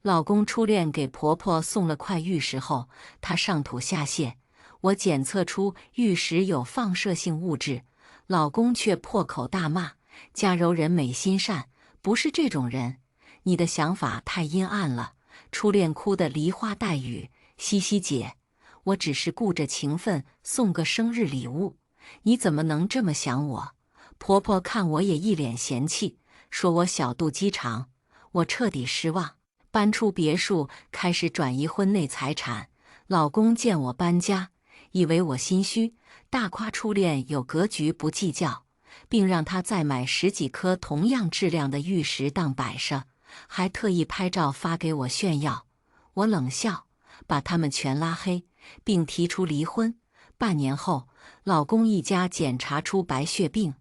老公初恋给婆婆送了块玉石后，她上吐下泻，我检测出玉石有放射性物质，老公却破口大骂：嘉柔人美心善，不是这种人，你的想法太阴暗了。初恋哭得梨花带雨，西西姐，我只是顾着情分送个生日礼物，你怎么能这么想我？婆婆看我也一脸嫌弃，说我小肚鸡肠，我彻底失望。搬出别墅，开始转移婚内财产。老公见我搬家，以为我心虚，大夸初恋有格局，不计较，并让他再买10几颗同样质量的玉石当摆设，还特意拍照发给我炫耀。我冷笑，把他们全拉黑，并提出离婚。半年后，老公一家检查出白血病，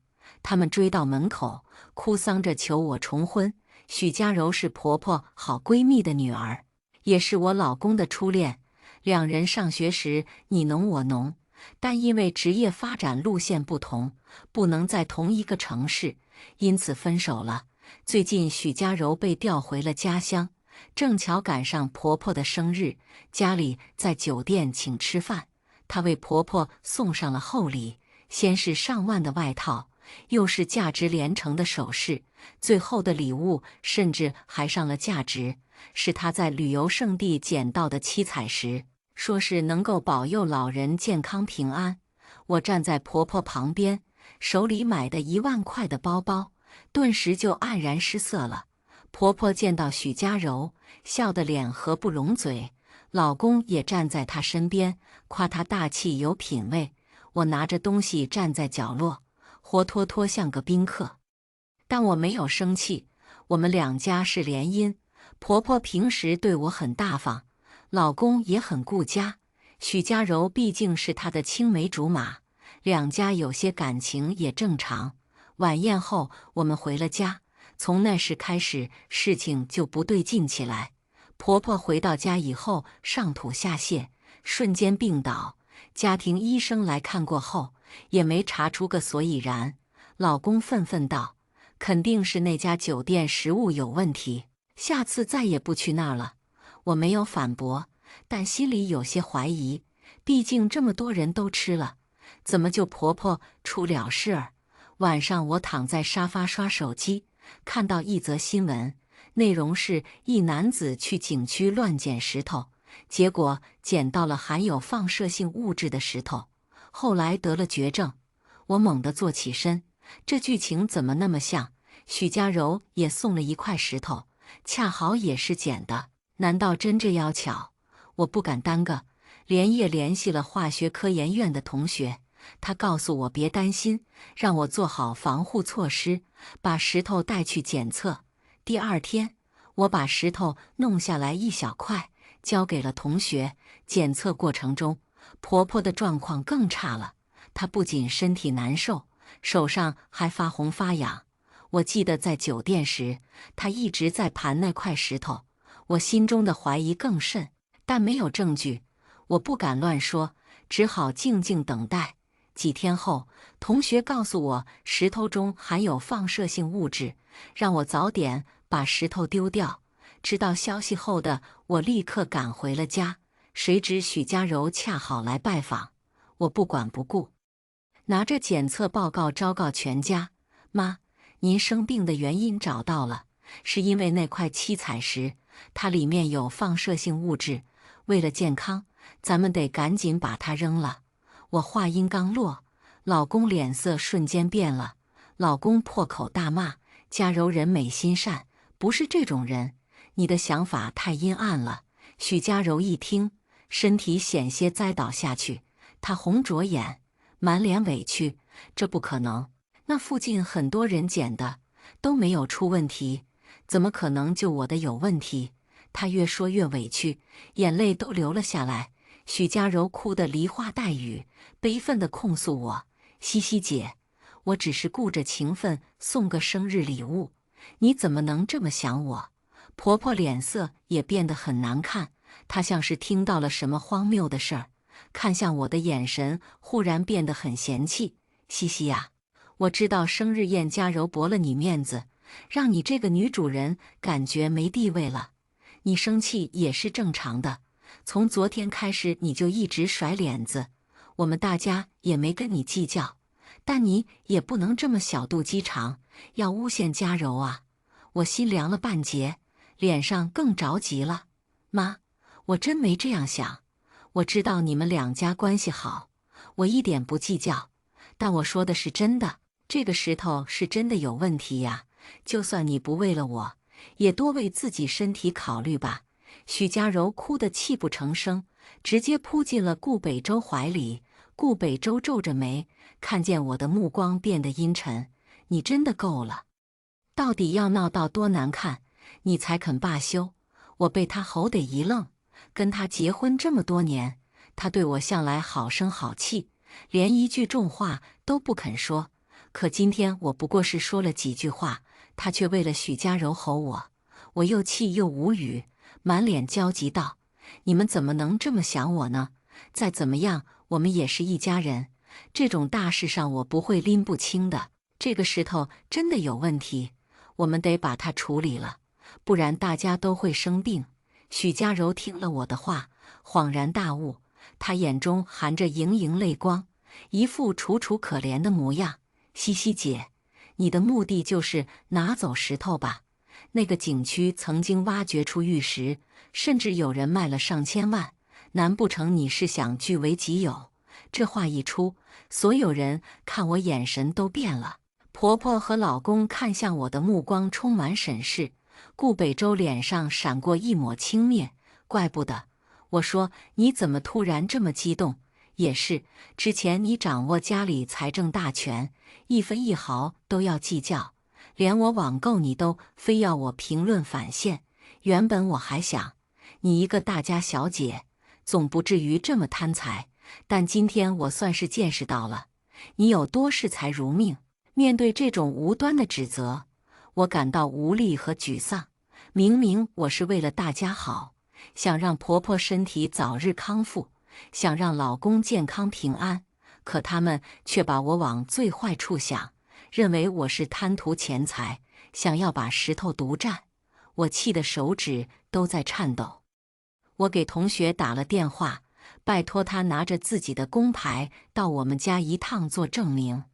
他们追到门口，哭丧着求我重婚。许嘉柔是婆婆好闺蜜的女儿，也是我老公的初恋。两人上学时你侬我侬，但因为职业发展路线不同，不能在同一个城市，因此分手了。最近许嘉柔被调回了家乡，正巧赶上婆婆的生日，家里在酒店请吃饭，她为婆婆送上了厚礼，先是上万的外套，又是价值连城的首饰，最后的礼物甚至还上了价值，是她在旅游胜地捡到的七彩石，说是能够保佑老人健康平安。我站在婆婆旁边，手里买的1万块的包包，顿时就黯然失色了。婆婆见到许嘉柔，笑得脸合不拢嘴，老公也站在她身边，夸她大气有品味。我拿着东西站在角落，活脱脱像个宾客。但我没有生气，我们两家是联姻，婆婆平时对我很大方，老公也很顾家。许嘉柔毕竟是她的青梅竹马，两家有些感情也正常。晚宴后，我们回了家，从那时开始，事情就不对劲起来。婆婆回到家以后上吐下泻，瞬间病倒，家庭医生来看过后，也没查出个所以然。老公愤愤道：肯定是那家酒店食物有问题，下次再也不去那儿了。我没有反驳，但心里有些怀疑，毕竟这么多人都吃了，怎么就婆婆出了事儿？晚上我躺在沙发刷手机，看到一则新闻，内容是一男子去景区乱捡石头，结果捡到了含有放射性物质的石头，后来得了绝症。我猛地坐起身，这剧情怎么那么像？许嘉柔也送了一块石头，恰好也是捡的，难道真这要巧？我不敢耽搁，连夜联系了化学科研院的同学，他告诉我别担心，让我做好防护措施，把石头带去检测。第二天，我把石头弄下来一小块，交给了同学。检测过程中，婆婆的状况更差了，她不仅身体难受，手上还发红发痒。我记得在酒店时，她一直在盘那块石头，我心中的怀疑更甚，但没有证据，我不敢乱说，只好静静等待。几天后，同学告诉我石头中含有放射性物质，让我早点把石头丢掉。知道消息后的我立刻赶回了家，谁知许嘉柔恰好来拜访，我不管不顾，拿着检测报告昭告全家。妈，您生病的原因找到了，是因为那块七彩石，它里面有放射性物质，为了健康，咱们得赶紧把它扔了。我话音刚落，老公脸色瞬间变了。老公破口大骂：嘉柔人美心善，不是这种人，你的想法太阴暗了。许嘉柔一听，身体险些栽倒下去，她红着眼，满脸委屈：这不可能，那附近很多人捡的，都没有出问题，怎么可能就我的有问题？她越说越委屈，眼泪都流了下来。许嘉柔哭得梨花带雨，悲愤地控诉我：西西姐，我只是顾着情分送个生日礼物，你怎么能这么想我？婆婆脸色也变得很难看，她像是听到了什么荒谬的事儿，看向我的眼神忽然变得很嫌弃。西西呀，我知道生日宴嘉柔驳了你面子，让你这个女主人感觉没地位了。你生气也是正常的，从昨天开始你就一直甩脸子，我们大家也没跟你计较，但你也不能这么小肚鸡肠，要诬陷佳柔啊！我心凉了半截，脸上更着急了。妈，我真没这样想，我知道你们两家关系好，我一点不计较，但我说的是真的，这个石头是真的有问题呀！就算你不为了我，也多为自己身体考虑吧。许佳柔哭得泣不成声，直接扑进了顾北周怀里。顾北周皱着眉，看见我的目光变得阴沉。你真的够了，到底要闹到多难看，你才肯罢休？我被他吼得一愣，跟他结婚这么多年，他对我向来好声好气，连一句重话都不肯说。可今天我不过是说了几句话，他却为了许佳柔吼我，我又气又无语，满脸焦急道：“你们怎么能这么想我呢？再怎么样，我们也是一家人，这种大事上我不会拎不清的。这个石头真的有问题，我们得把它处理了，不然大家都会生病。”许佳柔听了我的话，恍然大悟，她眼中含着盈盈泪光，一副楚楚可怜的模样。西西姐，你的目的就是拿走石头吧？那个景区曾经挖掘出玉石，甚至有人卖了上千万，难不成你是想据为己有？这话一出，所有人看我眼神都变了。婆婆和老公看向我的目光充满审视，顾北周脸上闪过一抹轻蔑。怪不得，我说你怎么突然这么激动？也是，之前你掌握家里财政大权，一分一毫都要计较，连我网购你都非要我评论返现。原本我还想，你一个大家小姐，总不至于这么贪财，但今天我算是见识到了，你有多视财如命。面对这种无端的指责，我感到无力和沮丧。明明我是为了大家好，想让婆婆身体早日康复，想让老公健康平安，可他们却把我往最坏处想，认为我是贪图钱财，想要把石头独占。我气得手指都在颤抖。我给同学打了电话，拜托他拿着自己的工牌到我们家一趟做证明。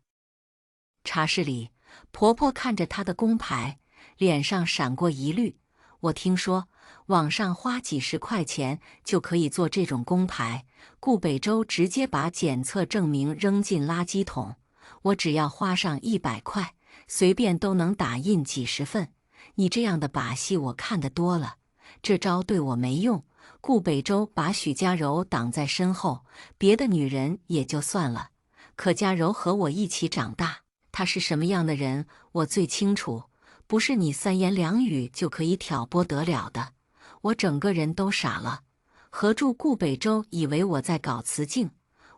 茶室里，婆婆看着她的工牌，脸上闪过疑虑。我听说网上花几十块钱就可以做这种工牌，顾北周直接把检测证明扔进垃圾桶。我只要花上100块，随便都能打印几十份。你这样的把戏我看得多了，这招对我没用。顾北周把许佳柔挡在身后，别的女人也就算了，可佳柔和我一起长大，她是什么样的人，我最清楚，不是你三言两语就可以挑拨得了的。我整个人都傻了，合住顾北周以为我在搞雌竞，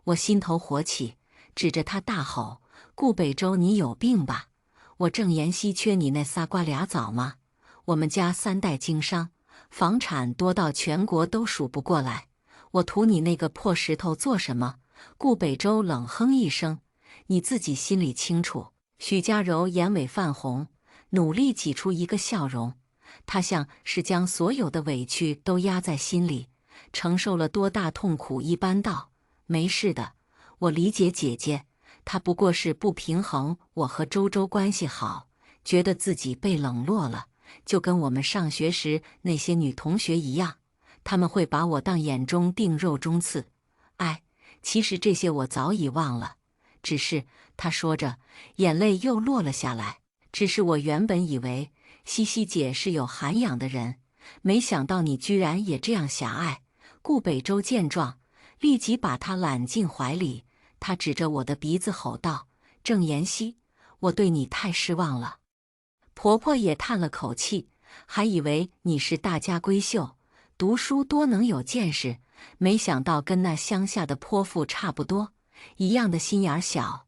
我心头火起，指着他大吼：“顾北周，你有病吧？我郑妍希缺你那仨瓜俩枣吗？我们家3代经商，房产多到全国都数不过来，我图你那个破石头做什么？”顾北周冷哼一声：“你自己心里清楚。”许佳柔眼尾泛红，努力挤出一个笑容。她像是将所有的委屈都压在心里，承受了多大痛苦一般道：“没事的，我理解姐姐，她不过是不平衡我和周周关系好，觉得自己被冷落了，就跟我们上学时那些女同学一样，她们会把我当眼中钉肉中刺。哎，其实这些我早已忘了，只是……”她说着，眼泪又落了下来。只是我原本以为西西姐是有涵养的人，没想到你居然也这样狭隘。顾北周见状，立即把她揽进怀里，他指着我的鼻子吼道：“郑妍希，我对你太失望了。”婆婆也叹了口气，还以为你是大家闺秀，读书多能有见识，没想到跟那乡下的泼妇差不多，一样的心眼小。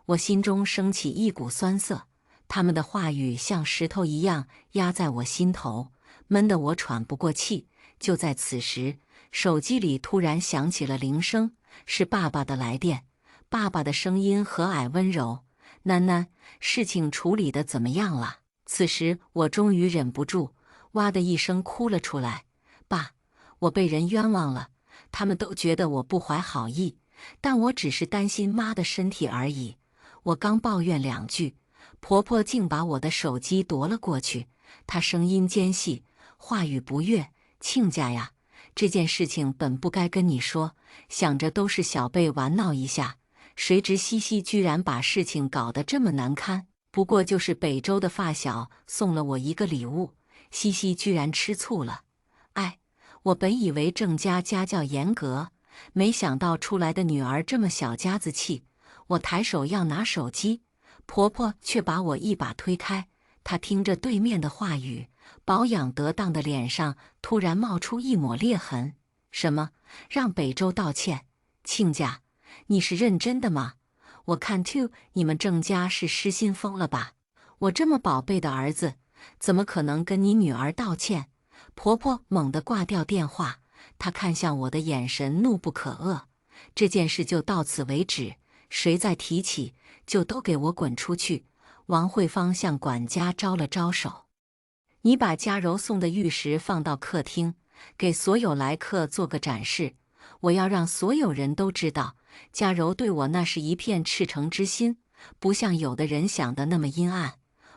我心中升起一股酸涩，他们的话语像石头一样压在我心头，闷得我喘不过气。就在此时，手机里突然响起了铃声，是爸爸的来电。爸爸的声音和蔼温柔：“囡囡，事情处理得怎么样了？”此时我终于忍不住，哇的一声哭了出来。爸，我被人冤枉了，他们都觉得我不怀好意，但我只是担心妈的身体而已。我刚抱怨2句，婆婆竟把我的手机夺了过去。她声音尖细，话语不悦：“亲家呀，这件事情本不该跟你说，想着都是小辈玩闹一下，谁知西西居然把事情搞得这么难堪。不过就是北周的发小送了我一个礼物，西西居然吃醋了。哎，我本以为郑家家教严格，没想到出来的女儿这么小家子气。我抬手要拿手机，婆婆却把我一把推开。她听着对面的话语，保养得当的脸上突然冒出一抹裂痕。什么？让北周道歉？亲家，你是认真的吗？我看你们郑家是失心疯了吧？我这么宝贝的儿子，怎么可能跟你女儿道歉？婆婆猛地挂掉电话，她看向我的眼神怒不可遏。这件事就到此为止，谁再提起，就都给我滚出去！王慧芳向管家招了招手：“你把嘉柔送的玉石放到客厅，给所有来客做个展示。我要让所有人都知道，嘉柔对我那是一片赤诚之心，不像有的人想的那么阴暗。”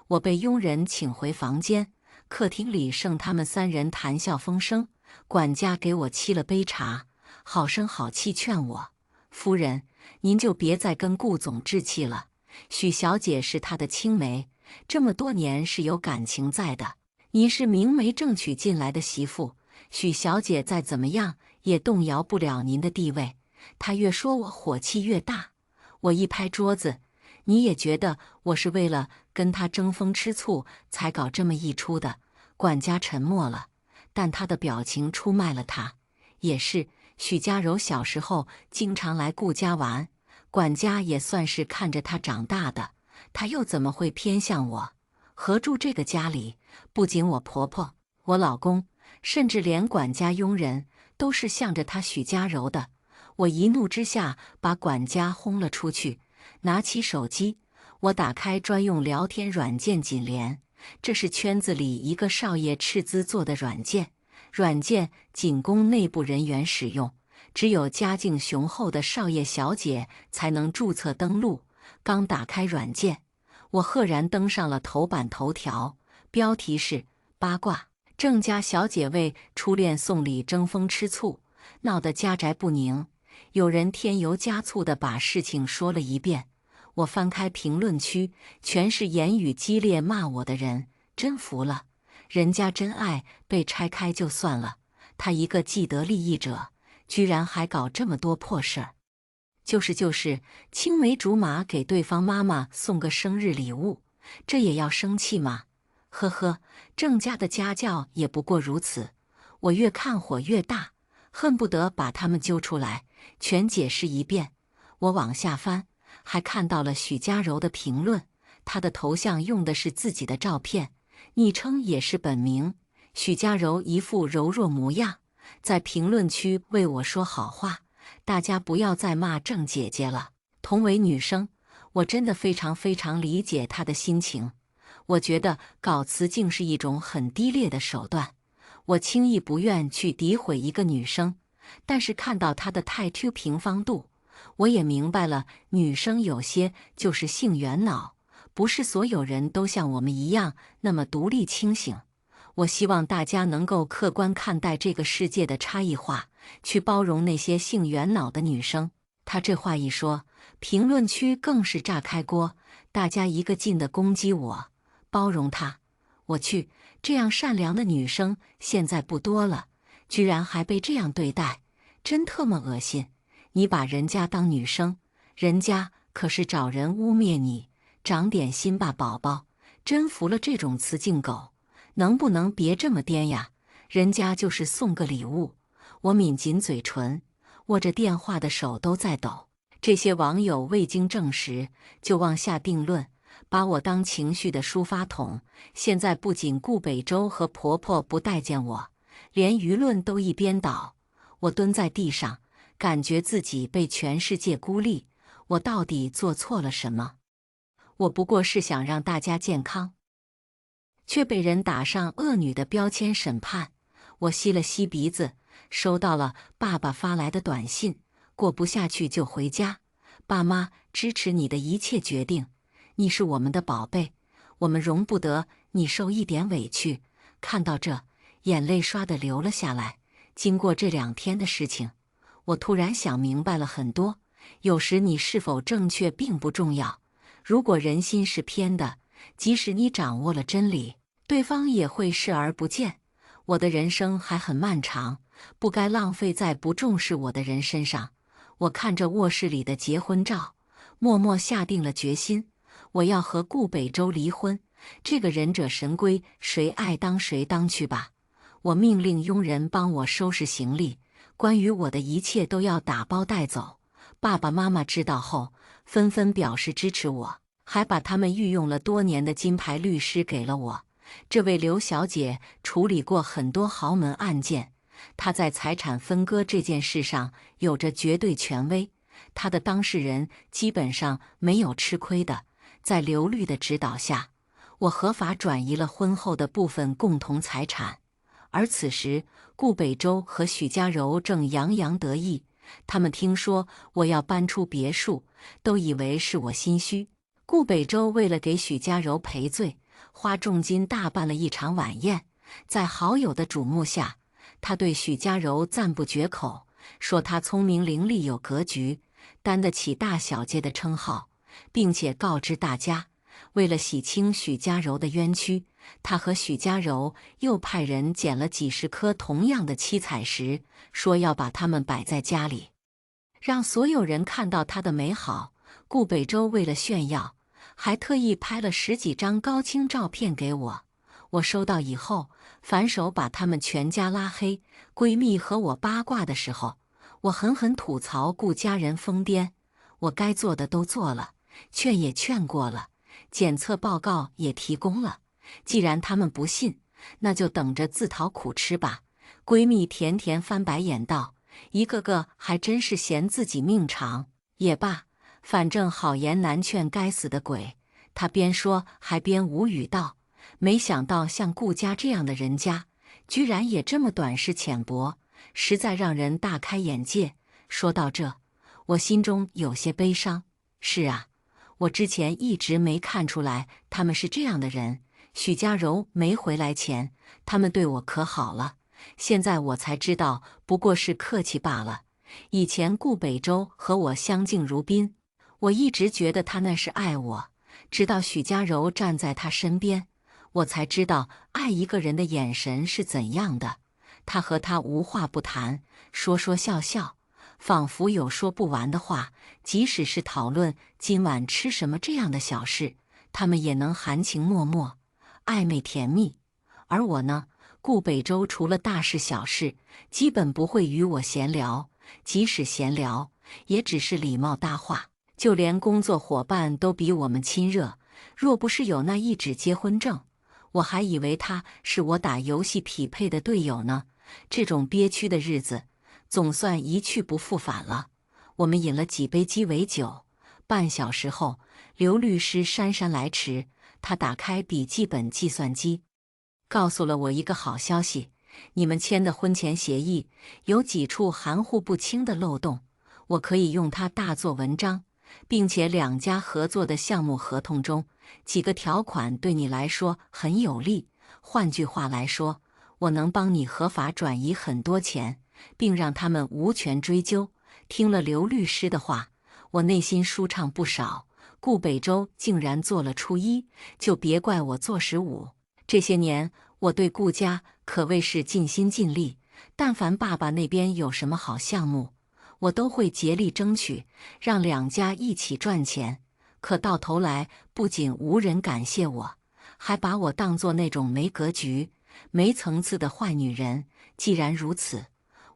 我被佣人请回房间，客厅里剩他们3人谈笑风生。管家给我沏了杯茶，好声好气劝我：“夫人，您就别再跟顾总置气了。许小姐是他的青梅，这么多年是有感情在的。您是明媒正娶进来的媳妇，许小姐再怎么样也动摇不了您的地位。”她越说我火气越大，我一拍桌子：“你也觉得我是为了跟他争风吃醋才搞这么一出的？”管家沉默了，但他的表情出卖了他。也是，许嘉柔小时候经常来顾家玩，管家也算是看着他长大的，他又怎么会偏向我？合住这个家里，不仅我婆婆、我老公，甚至连管家佣人都是向着他许嘉柔的。我一怒之下把管家轰了出去，拿起手机，我打开专用聊天软件锦联，这是圈子里一个少爷斥资做的软件，软件仅供内部人员使用，只有家境雄厚的少爷小姐才能注册登录。刚打开软件，我赫然登上了头版头条，标题是八卦：郑家小姐为初恋送礼争风吃醋，闹得家宅不宁。有人添油加醋地把事情说了一遍。我翻开评论区，全是言语激烈骂我的人，真服了。人家真爱被拆开就算了，他一个既得利益者，居然还搞这么多破事儿。就是，青梅竹马给对方妈妈送个生日礼物，这也要生气吗？呵呵，郑家的家教也不过如此。我越看火越大，恨不得把他们揪出来，全解释一遍。我往下翻，还看到了许嘉柔的评论，她的头像用的是自己的照片，昵称也是本名。许嘉柔一副柔弱模样，在评论区为我说好话。大家不要再骂郑姐姐了。同为女生，我真的非常理解她的心情。我觉得搞雌竞是一种很低劣的手段。我轻易不愿去诋毁一个女生，但是看到她的太 Q 平方度，我也明白了，女生有些就是性缘脑，不是所有人都像我们一样那么独立清醒。我希望大家能够客观看待这个世界的差异化，去包容那些性缘脑的女生。他这话一说，评论区更是炸开锅，大家一个劲的攻击我，包容她。我去，这样善良的女生现在不多了，居然还被这样对待，真特么恶心！你把人家当女生，人家可是找人污蔑你，长点心吧，宝宝！真服了这种雌竞狗，能不能别这么颠呀？人家就是送个礼物。我抿紧嘴唇，握着电话的手都在抖。这些网友未经证实就妄下定论，把我当情绪的抒发筒。现在不仅顾北周和婆婆不待见我，连舆论都一边倒。我蹲在地上，感觉自己被全世界孤立。我到底做错了什么？我不过是想让大家健康，却被人打上恶女的标签审判。我吸了吸鼻子，收到了爸爸发来的短信，过不下去就回家。爸妈支持你的一切决定，你是我们的宝贝，我们容不得你受一点委屈。看到这，眼泪唰地流了下来。经过这2天的事情，我突然想明白了很多。有时你是否正确并不重要，如果人心是偏的，即使你掌握了真理，对方也会视而不见。我的人生还很漫长，不该浪费在不重视我的人身上。我看着卧室里的结婚照，默默下定了决心，我要和顾北周离婚。这个忍者神龟，谁爱当谁当去吧。我命令佣人帮我收拾行李，关于我的一切都要打包带走。爸爸妈妈知道后，纷纷表示支持我，还把他们御用了多年的金牌律师给了我。这位刘小姐处理过很多豪门案件，她在财产分割这件事上有着绝对权威，她的当事人基本上没有吃亏的。在刘律的指导下，我合法转移了婚后的部分共同财产。而此时，顾北周和许家柔正洋洋得意。他们听说我要搬出别墅，都以为是我心虚。顾北周为了给许家柔赔罪，花重金大办了一场晚宴。在好友的瞩目下，他对许家柔赞不绝口，说她聪明伶俐有格局，担得起大小姐的称号，并且告知大家，为了洗清许家柔的冤屈，他和许家柔又派人捡了几10颗同样的七彩石，说要把它们摆在家里，让所有人看到他的美好。顾北周为了炫耀，还特意拍了10几张高清照片给我。我收到以后，反手把他们全家拉黑。闺蜜和我八卦的时候，我狠狠吐槽顾家人疯癫。我该做的都做了，劝也劝过了，检测报告也提供了。既然他们不信，那就等着自讨苦吃吧。闺蜜甜甜翻白眼道：“一个个还真是嫌自己命长。”也罢，反正好言难劝该死的鬼。她边说还边无语道：“没想到像顾家这样的人家，居然也这么短视浅薄，实在让人大开眼界。”说到这，我心中有些悲伤。是啊，我之前一直没看出来他们是这样的人。许家柔没回来前，他们对我可好了，现在我才知道不过是客气罢了。以前顾北周和我相敬如宾，我一直觉得他那是爱我，直到许家柔站在他身边，我才知道爱一个人的眼神是怎样的。他和他无话不谈，说说笑笑，仿佛有说不完的话。即使是讨论今晚吃什么这样的小事，他们也能含情脉脉，暧昧甜蜜。而我呢，顾北周除了大事小事，基本不会与我闲聊，即使闲聊，也只是礼貌搭话。就连工作伙伴都比我们亲热，若不是有那一纸结婚证，我还以为他是我打游戏匹配的队友呢。这种憋屈的日子，总算一去不复返了。我们饮了几杯鸡尾酒，半小时后，刘律师姗姗来迟。他打开笔记本计算机，告诉了我一个好消息：你们签的婚前协议有几处含糊不清的漏洞，我可以用它大做文章，并且2家合作的项目合同中，几个条款对你来说很有利。换句话来说，我能帮你合法转移很多钱，并让他们无权追究。听了刘律师的话，我内心舒畅不少。顾北周竟然做了初一，就别怪我做15。这些年，我对顾家可谓是尽心尽力，但凡爸爸那边有什么好项目，我都会竭力争取，让2家一起赚钱。可到头来，不仅无人感谢我，还把我当作那种没格局、没层次的坏女人。既然如此，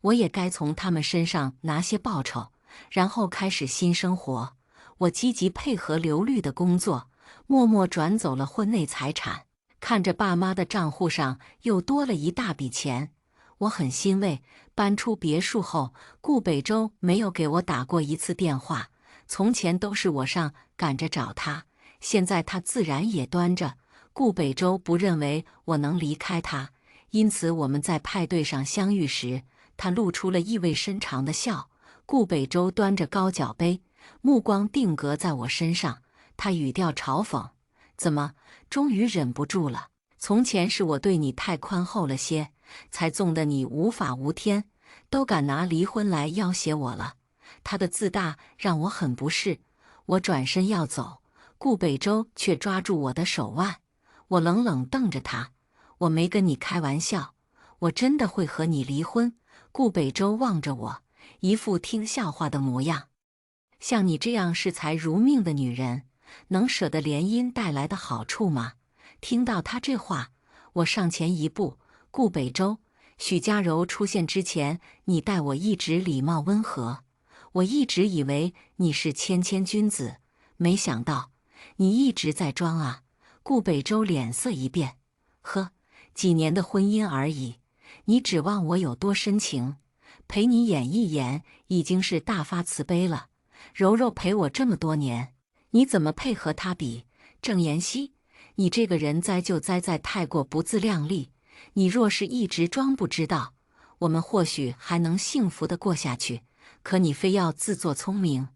我也该从他们身上拿些报酬，然后开始新生活。我积极配合刘律的工作，默默转走了婚内财产。看着爸妈的账户上又多了一大笔钱，我很欣慰。搬出别墅后，顾北周没有给我打过一次电话，从前都是我上赶着找他，现在他自然也端着。顾北周不认为我能离开他，因此我们在派对上相遇时，他露出了意味深长的笑。顾北周端着高脚杯，目光定格在我身上，他语调嘲讽：“怎么，终于忍不住了？从前是我对你太宽厚了些，才纵得你无法无天，都敢拿离婚来要挟我了。”他的自大让我很不适。我转身要走，顾北周却抓住我的手腕。我冷冷瞪着他：“我没跟你开玩笑，我真的会和你离婚。”顾北周望着我，一副听笑话的模样。像你这样视财如命的女人，能舍得联姻带来的好处吗？听到他这话，我上前一步：“顾北周，许家柔出现之前，你待我一直礼貌温和。我一直以为你是谦谦君子，没想到你一直在装啊。”顾北周脸色一变：“呵，几年的婚姻而已，你指望我有多深情？陪你演一演已经是大发慈悲了。柔柔陪我这么多年，你怎么配和她比？郑妍希，你这个人栽就栽在太过不自量力。你若是一直装不知道，我们或许还能幸福地过下去。可你非要自作聪明，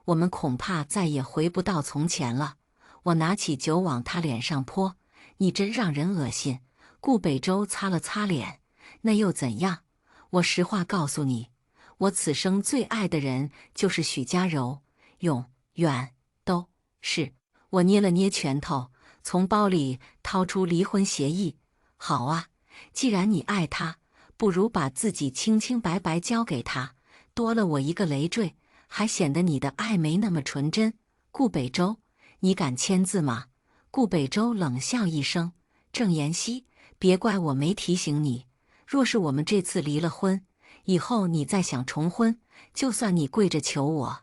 我们恐怕再也回不到从前了。”我拿起酒往他脸上泼：“你真让人恶心。”顾北周擦了擦脸：“那又怎样？我实话告诉你，我此生最爱的人就是许家柔，永远都是。”我捏了捏拳头，从包里掏出离婚协议。“好啊，既然你爱他，不如把自己清清白白交给他，多了我一个累赘，还显得你的爱没那么纯真。”顾北周，你敢签字吗？顾北周冷笑一声：“郑妍希，别怪我没提醒你。若是我们这次离了婚，以后你再想重婚，就算你跪着求我，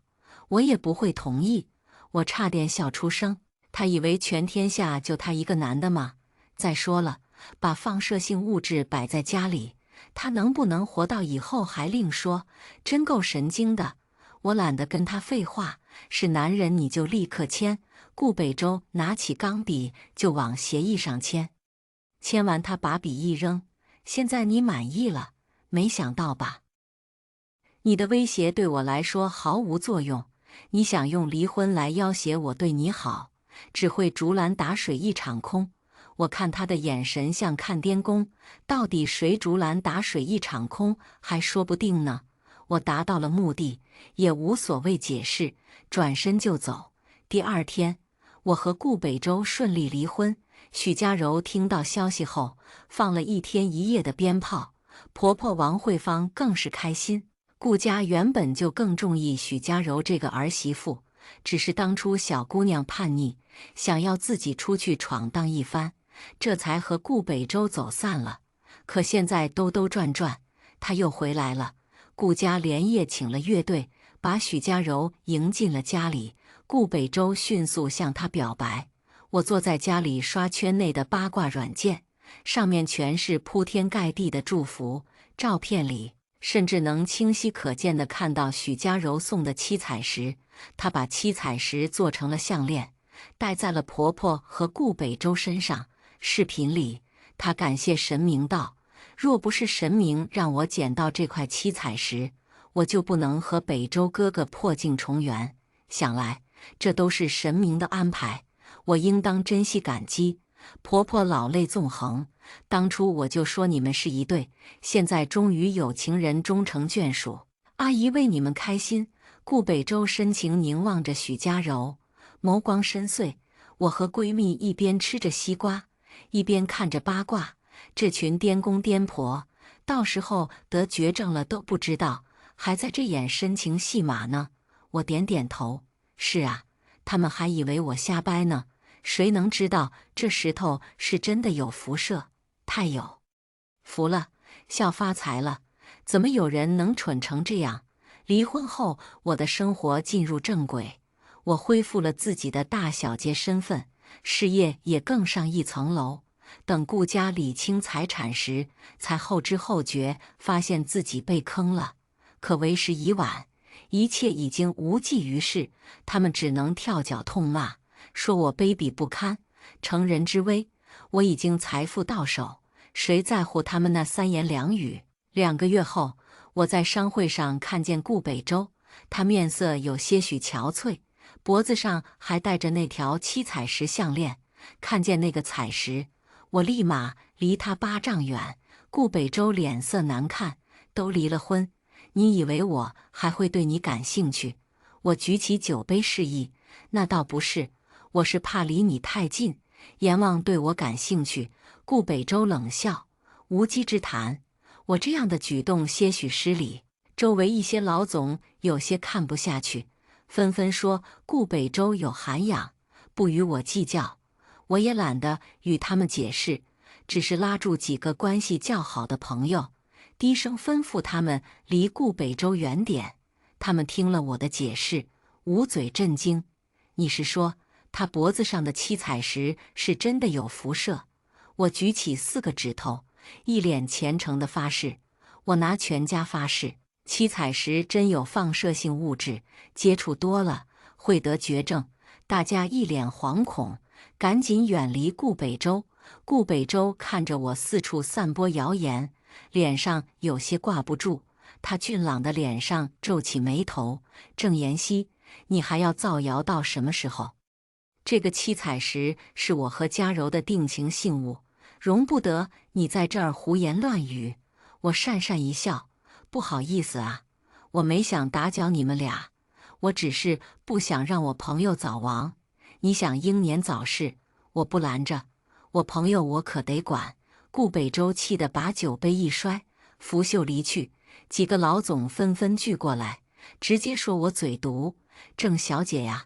我也不会同意。”我差点笑出声。他以为全天下就他一个男的吗？再说了，把放射性物质摆在家里，他能不能活到以后还另说，真够神经的。我懒得跟他废话，是男人你就立刻签。顾北周拿起钢笔就往协议上签。签完，他把笔一扔：“现在你满意了？没想到吧？你的威胁对我来说毫无作用。你想用离婚来要挟我对你好，只会竹篮打水一场空。”我看他的眼神像看颠公，到底谁竹篮打水一场空还说不定呢。我达到了目的，也无所谓解释，转身就走。第二天，我和顾北周顺利离婚。许家柔听到消息后，放了一天一夜的鞭炮，婆婆王慧芳更是开心。顾家原本就更中意许家柔这个儿媳妇，只是当初小姑娘叛逆，想要自己出去闯荡一番，这才和顾北周走散了。可现在兜兜转转，她又回来了。顾家连夜请了乐队，把许家柔迎进了家里。顾北周迅速向她表白。我坐在家里刷圈内的八卦软件，上面全是铺天盖地的祝福，照片里甚至能清晰可见地看到许家柔送的七彩石。她把七彩石做成了项链，戴在了婆婆和顾北周身上。视频里，她感谢神明道：“若不是神明让我捡到这块七彩石，我就不能和北周哥哥破镜重圆。想来，这都是神明的安排，我应当珍惜感激。”婆婆老泪纵横：“当初我就说你们是一对，现在终于有情人终成眷属，阿姨为你们开心。”顾北周深情凝望着许家柔，眸光深邃。我和闺蜜一边吃着西瓜，一边看着八卦。这群颠公颠婆，到时候得绝症了都不知道，还在这演深情戏码呢。我点点头：“是啊，他们还以为我瞎掰呢。谁能知道这石头是真的有辐射？太有福了，笑发财了！怎么有人能蠢成这样？”离婚后，我的生活进入正轨，我恢复了自己的大小姐身份，事业也更上一层楼。等顾家理清财产时，才后知后觉，发现自己被坑了。可为时已晚，一切已经无济于事，他们只能跳脚痛骂，说我卑鄙不堪。乘人之危，我已经财富到手，谁在乎他们那三言两语？2个月后，我在商会上看见顾北周，他面色有些许憔悴，脖子上还戴着那条七彩石项链。看见那个彩石，我立马离他8丈远。顾北周脸色难看，都离了婚，你以为我还会对你感兴趣？我举起酒杯示意，那倒不是，我是怕离你太近，阎王对我感兴趣。顾北周冷笑，无稽之谈。我这样的举动些许失礼，周围一些老总有些看不下去，纷纷说顾北周有涵养，不与我计较。我也懒得与他们解释，只是拉住几个关系较好的朋友，低声吩咐他们离顾北周远点。他们听了我的解释，捂嘴震惊。你是说他脖子上的七彩石是真的有辐射？我举起4个指头，一脸虔诚地发誓，我拿全家发誓，七彩石真有放射性物质，接触多了会得绝症。大家一脸惶恐，赶紧远离顾北周。顾北周看着我四处散播谣言，脸上有些挂不住。他俊朗的脸上皱起眉头，郑妍希，你还要造谣到什么时候？这个七彩石是我和嘉柔的定情信物，容不得你在这儿胡言乱语。我讪讪一笑，不好意思啊，我没想打搅你们俩，我只是不想让我朋友早亡。你想英年早逝，我不拦着，我朋友我可得管。顾北周气得把酒杯一摔，拂袖离去。几个老总纷纷聚过来，直接说我嘴毒。郑小姐呀，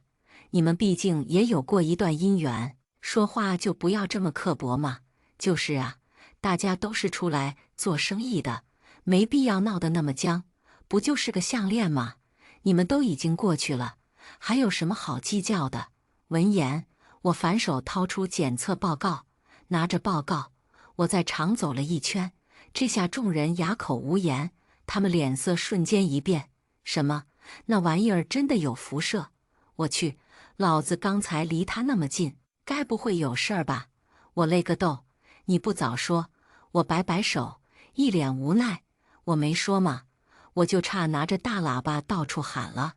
你们毕竟也有过一段姻缘，说话就不要这么刻薄嘛。就是啊，大家都是出来做生意的，没必要闹得那么僵。不就是个项链吗？你们都已经过去了，还有什么好计较的？闻言，我反手掏出检测报告，拿着报告，我在场走了一圈。这下众人哑口无言，他们脸色瞬间一变。什么？那玩意儿真的有辐射？我去，老子刚才离他那么近，该不会有事儿吧？我勒个豆！你不早说！我摆摆手，一脸无奈。我没说吗？我就差拿着大喇叭到处喊了，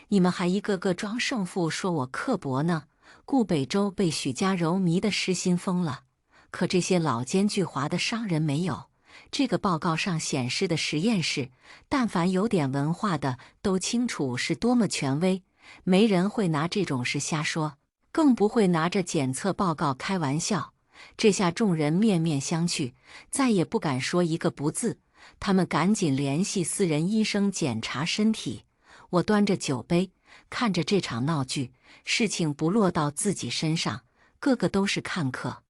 你们还一个个装胜负，说我刻薄呢。顾北周被许家柔迷得失心疯了，可这些老奸巨猾的商人没有。这个报告上显示的实验室，但凡有点文化的都清楚是多么权威，没人会拿这种事瞎说，更不会拿着检测报告开玩笑。这下众人面面相觑，再也不敢说一个不字。他们赶紧联系私人医生检查身体。我端着酒杯，看着这场闹剧，事情不落到自己身上，个个都是看客。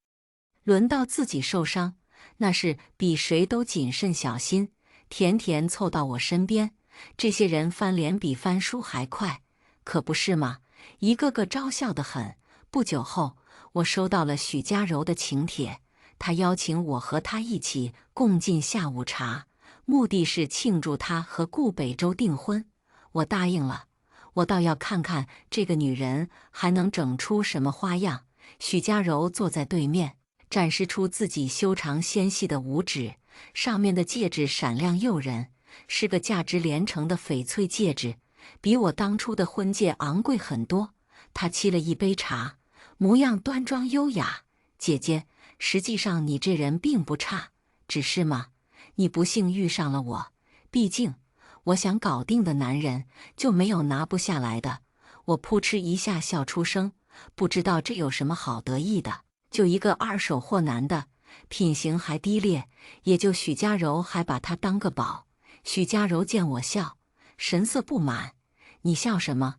轮到自己受伤，那是比谁都谨慎小心。甜甜凑到我身边，这些人翻脸比翻书还快，可不是吗？一个个招笑得很。不久后，我收到了许家柔的请帖，她邀请我和她一起共进下午茶，目的是庆祝她和顾北周订婚。我答应了，我倒要看看这个女人还能整出什么花样。许家柔坐在对面，展示出自己修长纤细的五指，上面的戒指闪亮诱人，是个价值连城的翡翠戒指，比我当初的婚戒昂贵很多。她沏了一杯茶，模样端庄优雅。姐姐，实际上你这人并不差，只是嘛，你不幸遇上了我。毕竟，我想搞定的男人就没有拿不下来的。我扑哧一下笑出声，不知道这有什么好得意的。就一个二手货男的，品行还低劣，也就许家柔还把他当个宝。许家柔见我笑，神色不满。你笑什么？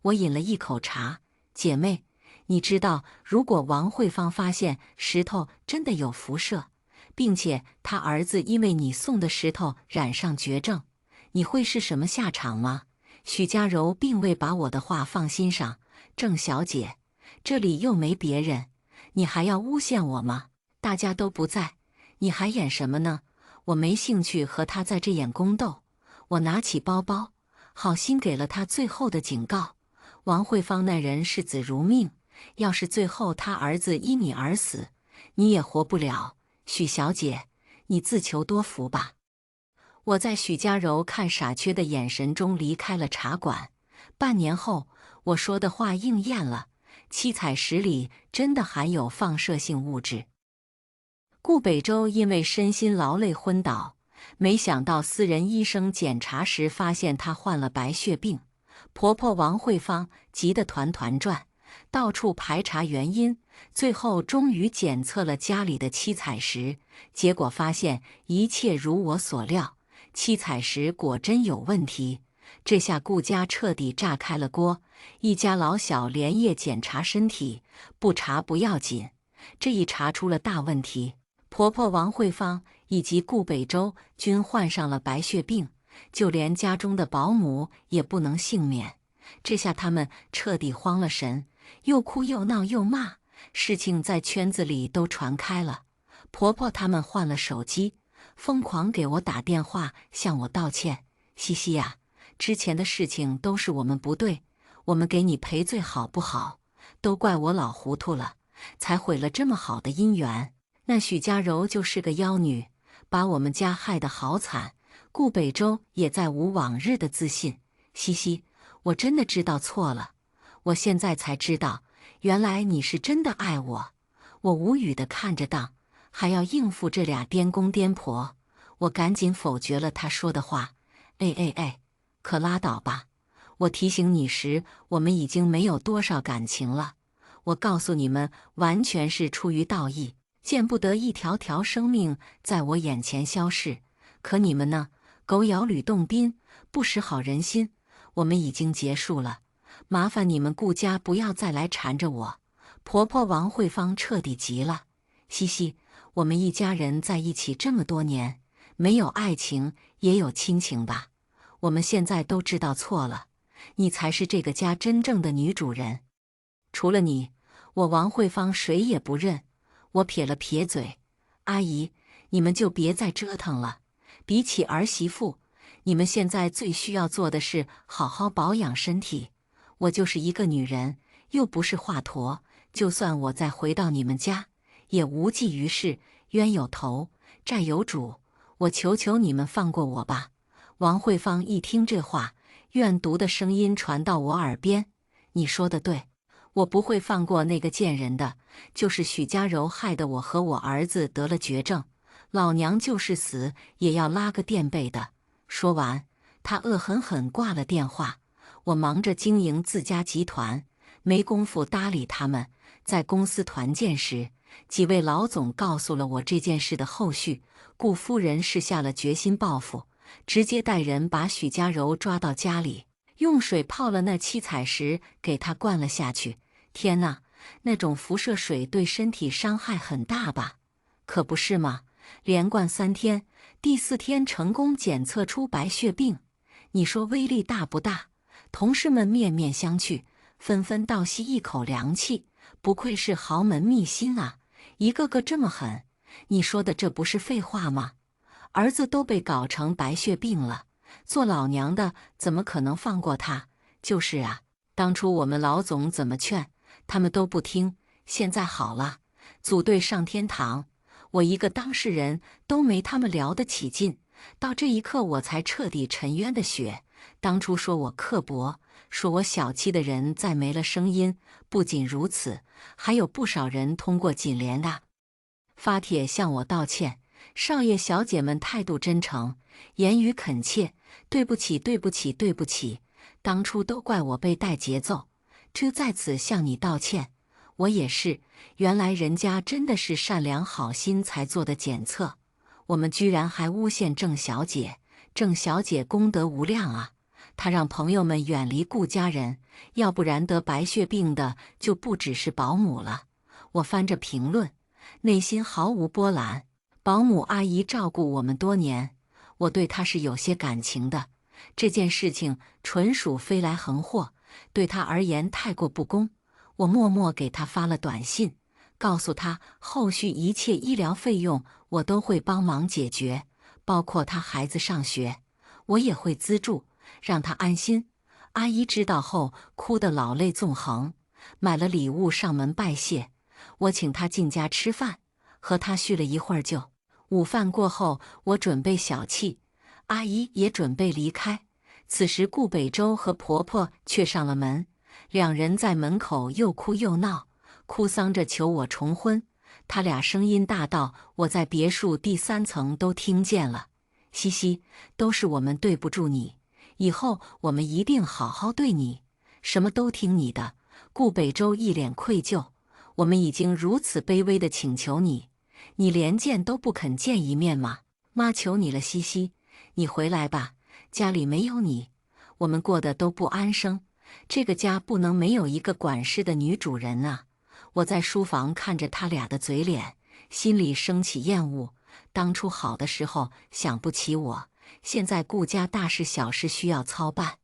我饮了一口茶。姐妹，你知道如果王慧芳发现石头真的有辐射，并且他儿子因为你送的石头染上绝症，你会是什么下场吗？许家柔并未把我的话放心上。郑小姐，这里又没别人，你还要诬陷我吗？大家都不在，你还演什么呢？我没兴趣和他在这演宫斗。我拿起包包，好心给了他最后的警告。王慧芳那人视子如命，要是最后他儿子因你而死，你也活不了。许小姐，你自求多福吧。我在许家柔看傻缺的眼神中离开了茶馆。半年后，我说的话应验了，七彩石里真的含有放射性物质。顾北周因为身心劳累昏倒，没想到私人医生检查时发现他患了白血病。婆婆王慧芳急得团团转，到处排查原因，最后终于检测了家里的七彩石，结果发现一切如我所料，七彩石果真有问题。这下顾家彻底炸开了锅，一家老小连夜检查身体，不查不要紧，这一查出了大问题。婆婆王慧芳以及顾北周均患上了白血病，就连家中的保姆也不能幸免。这下他们彻底慌了神，又哭又闹又骂，事情在圈子里都传开了。婆婆他们换了手机，疯狂给我打电话向我道歉。西西呀，之前的事情都是我们不对，我们给你赔罪好不好？都怪我老糊涂了，才毁了这么好的姻缘。那许家柔就是个妖女，把我们家害得好惨。顾北周也再无往日的自信。西西，我真的知道错了，我现在才知道，原来你是真的爱我。我无语地看着当，还要应付这俩颠公颠婆。我赶紧否决了他说的话。哎，可拉倒吧！我提醒你时，我们已经没有多少感情了。我告诉你们，完全是出于道义。见不得一条条生命在我眼前消逝，可你们呢？狗咬吕洞宾，不识好人心。我们已经结束了，麻烦你们顾家不要再来缠着我。婆婆王慧芳彻底急了。西西，我们一家人在一起这么多年，没有爱情也有亲情吧？我们现在都知道错了，你才是这个家真正的女主人。除了你，我王慧芳谁也不认。我撇了撇嘴，阿姨，你们就别再折腾了。比起儿媳妇，你们现在最需要做的是好好保养身体。我就是一个女人，又不是华佗，就算我再回到你们家，也无济于事。冤有头，债有主，我求求你们放过我吧。王慧芳一听这话，怨毒的声音传到我耳边：你说的对。我不会放过那个贱人的，就是许家柔害得我和我儿子得了绝症，老娘就是死也要拉个垫背的。说完，他恶狠狠挂了电话。我忙着经营自家集团，没工夫搭理他们。在公司团建时，几位老总告诉了我这件事的后续。顾夫人是下了决心报复，直接带人把许家柔抓到家里，用水泡了那七彩石，给他灌了下去。天哪，那种辐射水对身体伤害很大吧？可不是吗？连灌3天，第4天成功检测出白血病，你说威力大不大？同事们面面相觑，纷纷倒吸一口凉气。不愧是豪门秘辛啊，一个个这么狠。你说的这不是废话吗？儿子都被搞成白血病了，做老娘的怎么可能放过他？就是啊，当初我们老总怎么劝，他们都不听。现在好了，组队上天堂，我一个当事人都没他们聊得起劲。到这一刻，我才彻底沉冤的雪。当初说我刻薄，说我小气的人再没了声音。不仅如此，还有不少人通过锦联的发帖向我道歉。少爷小姐们态度真诚，言语恳切，对不起，对不起，对不起，当初都怪我被带节奏，这在此向你道歉。我也是，原来人家真的是善良好心才做的检测，我们居然还诬陷郑小姐。郑小姐功德无量啊，她让朋友们远离顾家人，要不然得白血病的就不只是保姆了。我翻着评论，内心毫无波澜。保姆阿姨照顾我们多年，我对她是有些感情的。这件事情纯属飞来横祸，对她而言太过不公。我默默给她发了短信，告诉她后续一切医疗费用我都会帮忙解决，包括她孩子上学，我也会资助，让她安心。阿姨知道后哭得老泪纵横，买了礼物上门拜谢。我请她进家吃饭，和他叙了一会儿旧。午饭过后，我准备小憩，阿姨也准备离开。此时顾北周和婆婆却上了门，两人在门口又哭又闹，哭丧着求我重婚。他俩声音大到我在别墅第3层都听见了。西西，都是我们对不住你，以后我们一定好好对你，什么都听你的。顾北周一脸愧疚，我们已经如此卑微的请求你，你连见都不肯见一面吗？妈求你了，西西，你回来吧，家里没有你，我们过得都不安生，这个家不能没有一个管事的女主人啊。我在书房看着他俩的嘴脸，心里升起厌恶。当初好的时候想不起我，现在顾家大事小事需要操办，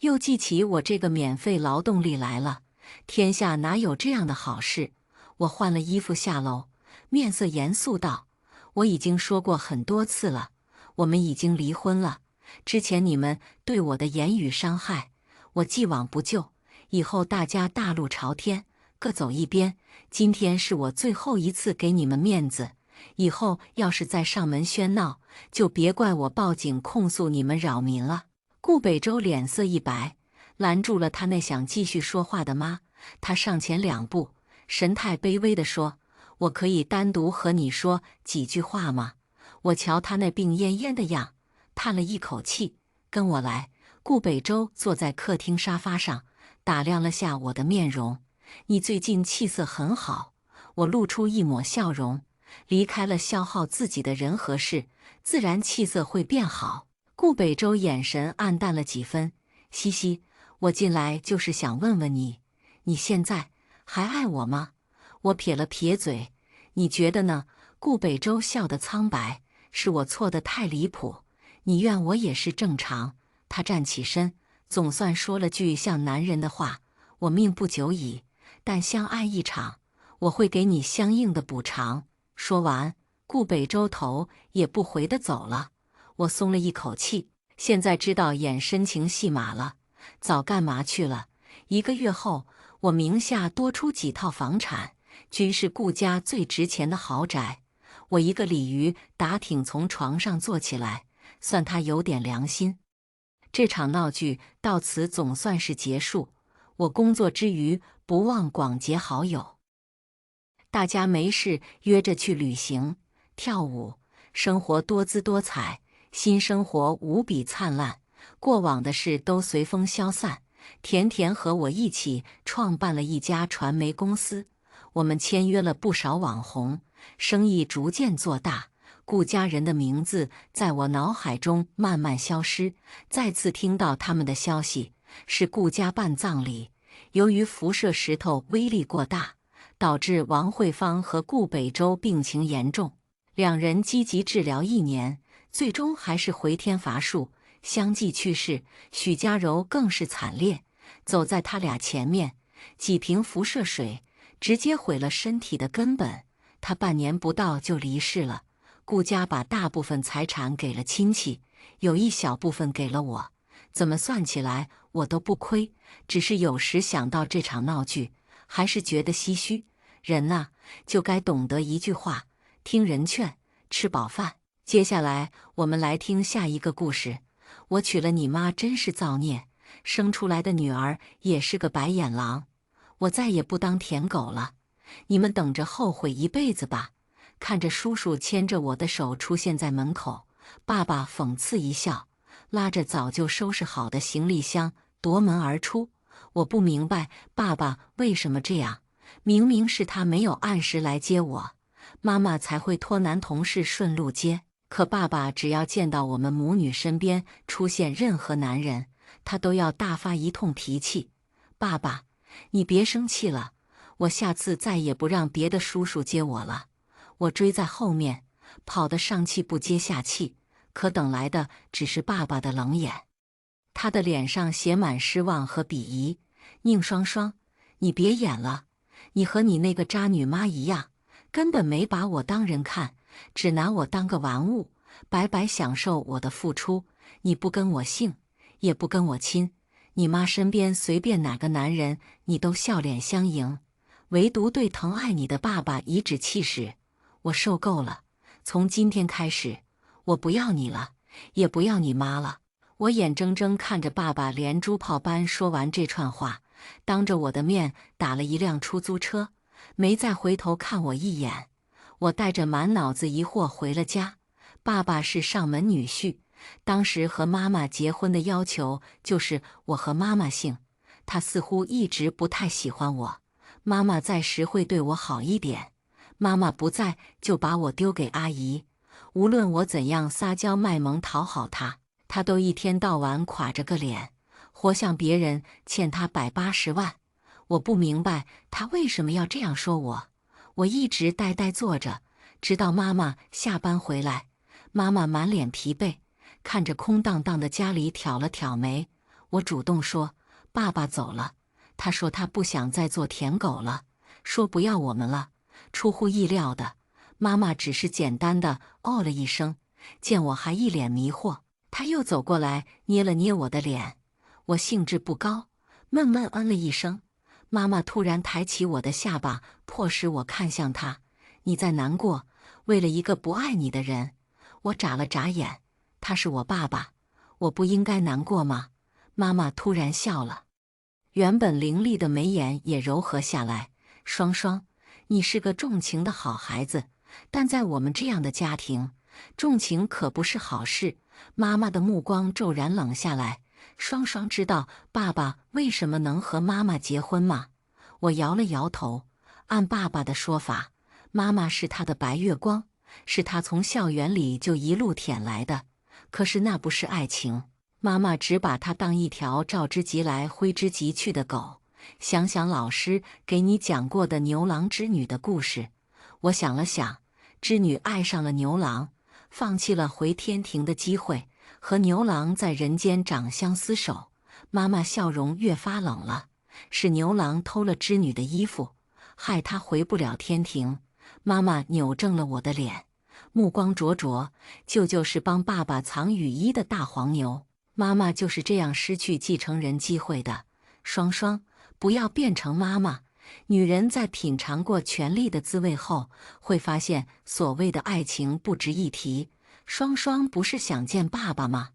又记起我这个免费劳动力来了。天下哪有这样的好事？我换了衣服下楼，面色严肃道：“我已经说过很多次了，我们已经离婚了。之前你们对我的言语伤害，我既往不咎。以后大家大路朝天，各走一边。今天是我最后一次给你们面子，以后要是再上门喧闹，就别怪我报警控诉你们扰民了。”顾北周脸色一白，拦住了他那想继续说话的妈。他上前2步，神态卑微地说：“我可以单独和你说几句话吗？”我瞧他那病恹恹的样，叹了一口气：“跟我来。”顾北周坐在客厅沙发上，打量了下我的面容：“你最近气色很好。”我露出一抹笑容，离开了消耗自己的人和事，自然气色会变好。顾北周眼神暗淡了几分：“西西，我进来就是想问问你，你现在还爱我吗？”我撇了撇嘴：“你觉得呢？”顾北周笑得苍白：“是我错得太离谱，你怨我也是正常。”他站起身，总算说了句像男人的话：“我命不久矣，但相爱一场，我会给你相应的补偿。”说完，顾北周头也不回地走了。我松了一口气，现在知道演深情戏码了，早干嘛去了。1个月后，我名下多出几套房产，均是顾家最值钱的豪宅。我一个鲤鱼打挺从床上坐起来，算他有点良心。这场闹剧到此总算是结束。我工作之余不忘广结好友，大家没事约着去旅行、跳舞，生活多姿多彩，新生活无比灿烂。过往的事都随风消散。甜甜和我一起创办了一家传媒公司，我们签约了不少网红，生意逐渐做大。顾家人的名字在我脑海中慢慢消失。再次听到他们的消息，是顾家办葬礼。由于辐射石头威力过大，导致王慧芳和顾北周病情严重，两人积极治疗1年，最终还是回天乏术，相继去世。许家柔更是惨烈，走在他俩前面，几瓶辐射水直接毁了身体的根本。他半年不到就离世了。顾家把大部分财产给了亲戚，有一小部分给了我，怎么算起来我都不亏。只是有时想到这场闹剧，还是觉得唏嘘。人呐，就该懂得一句话：听人劝，吃饱饭。接下来我们来听下一个故事。我娶了你妈真是造孽，生出来的女儿也是个白眼狼。我再也不当舔狗了，你们等着后悔一辈子吧。看着叔叔牵着我的手出现在门口，爸爸讽刺一笑，拉着早就收拾好的行李箱夺门而出。我不明白爸爸为什么这样，明明是他没有按时来接我，妈妈才会托男同事顺路接。可爸爸只要见到我们母女身边出现任何男人，他都要大发一通脾气。爸爸，你别生气了，我下次再也不让别的叔叔接我了。我追在后面，跑得上气不接下气，可等来的只是爸爸的冷眼。他的脸上写满失望和鄙夷。宁双双，你别演了，你和你那个渣女妈一样，根本没把我当人看，只拿我当个玩物，白白享受我的付出。你不跟我姓，也不跟我亲，你妈身边随便哪个男人你都笑脸相迎，唯独对疼爱你的爸爸颐指气使。我受够了，从今天开始，我不要你了，也不要你妈了。我眼睁睁看着爸爸连珠炮般说完这串话，当着我的面打了一辆出租车，没再回头看我一眼。我带着满脑子疑惑回了家。爸爸是上门女婿，当时和妈妈结婚的要求就是我和妈妈姓。他似乎一直不太喜欢我，妈妈在时会对我好一点，妈妈不在就把我丢给阿姨。无论我怎样撒娇卖萌讨好他，他都一天到晚垮着个脸，活像别人欠他180万。我不明白他为什么要这样说我。我一直呆呆坐着，直到妈妈下班回来。妈妈满脸疲惫，看着空荡荡的家里挑了挑眉。我主动说爸爸走了，他说他不想再做舔狗了，说不要我们了。出乎意料的，妈妈只是简单的哦了一声，见我还一脸迷惑，她又走过来捏了捏我的脸。我兴致不高，闷闷嗯了一声。妈妈突然抬起我的下巴，迫使我看向她。你在难过，为了一个不爱你的人。我眨了眨眼，他是我爸爸，我不应该难过吗？妈妈突然笑了，原本凌厉的眉眼也柔和下来。双双，你是个重情的好孩子，但在我们这样的家庭，重情可不是好事。妈妈的目光骤然冷下来。双双知道爸爸为什么能和妈妈结婚吗？我摇了摇头。按爸爸的说法，妈妈是他的白月光，是他从校园里就一路舔来的。可是那不是爱情，妈妈只把他当一条召之即来挥之即去的狗。想想老师给你讲过的牛郎织女的故事。我想了想，织女爱上了牛郎，放弃了回天庭的机会，和牛郎在人间长相厮守。妈妈笑容越发冷了，是牛郎偷了织女的衣服，害她回不了天庭。妈妈扭正了我的脸，目光灼灼。舅舅是帮爸爸藏雨衣的大黄牛，妈妈就是这样失去继承人机会的。双双，不要变成妈妈。女人在品尝过权力的滋味后，会发现所谓的爱情不值一提。双双不是想见爸爸吗？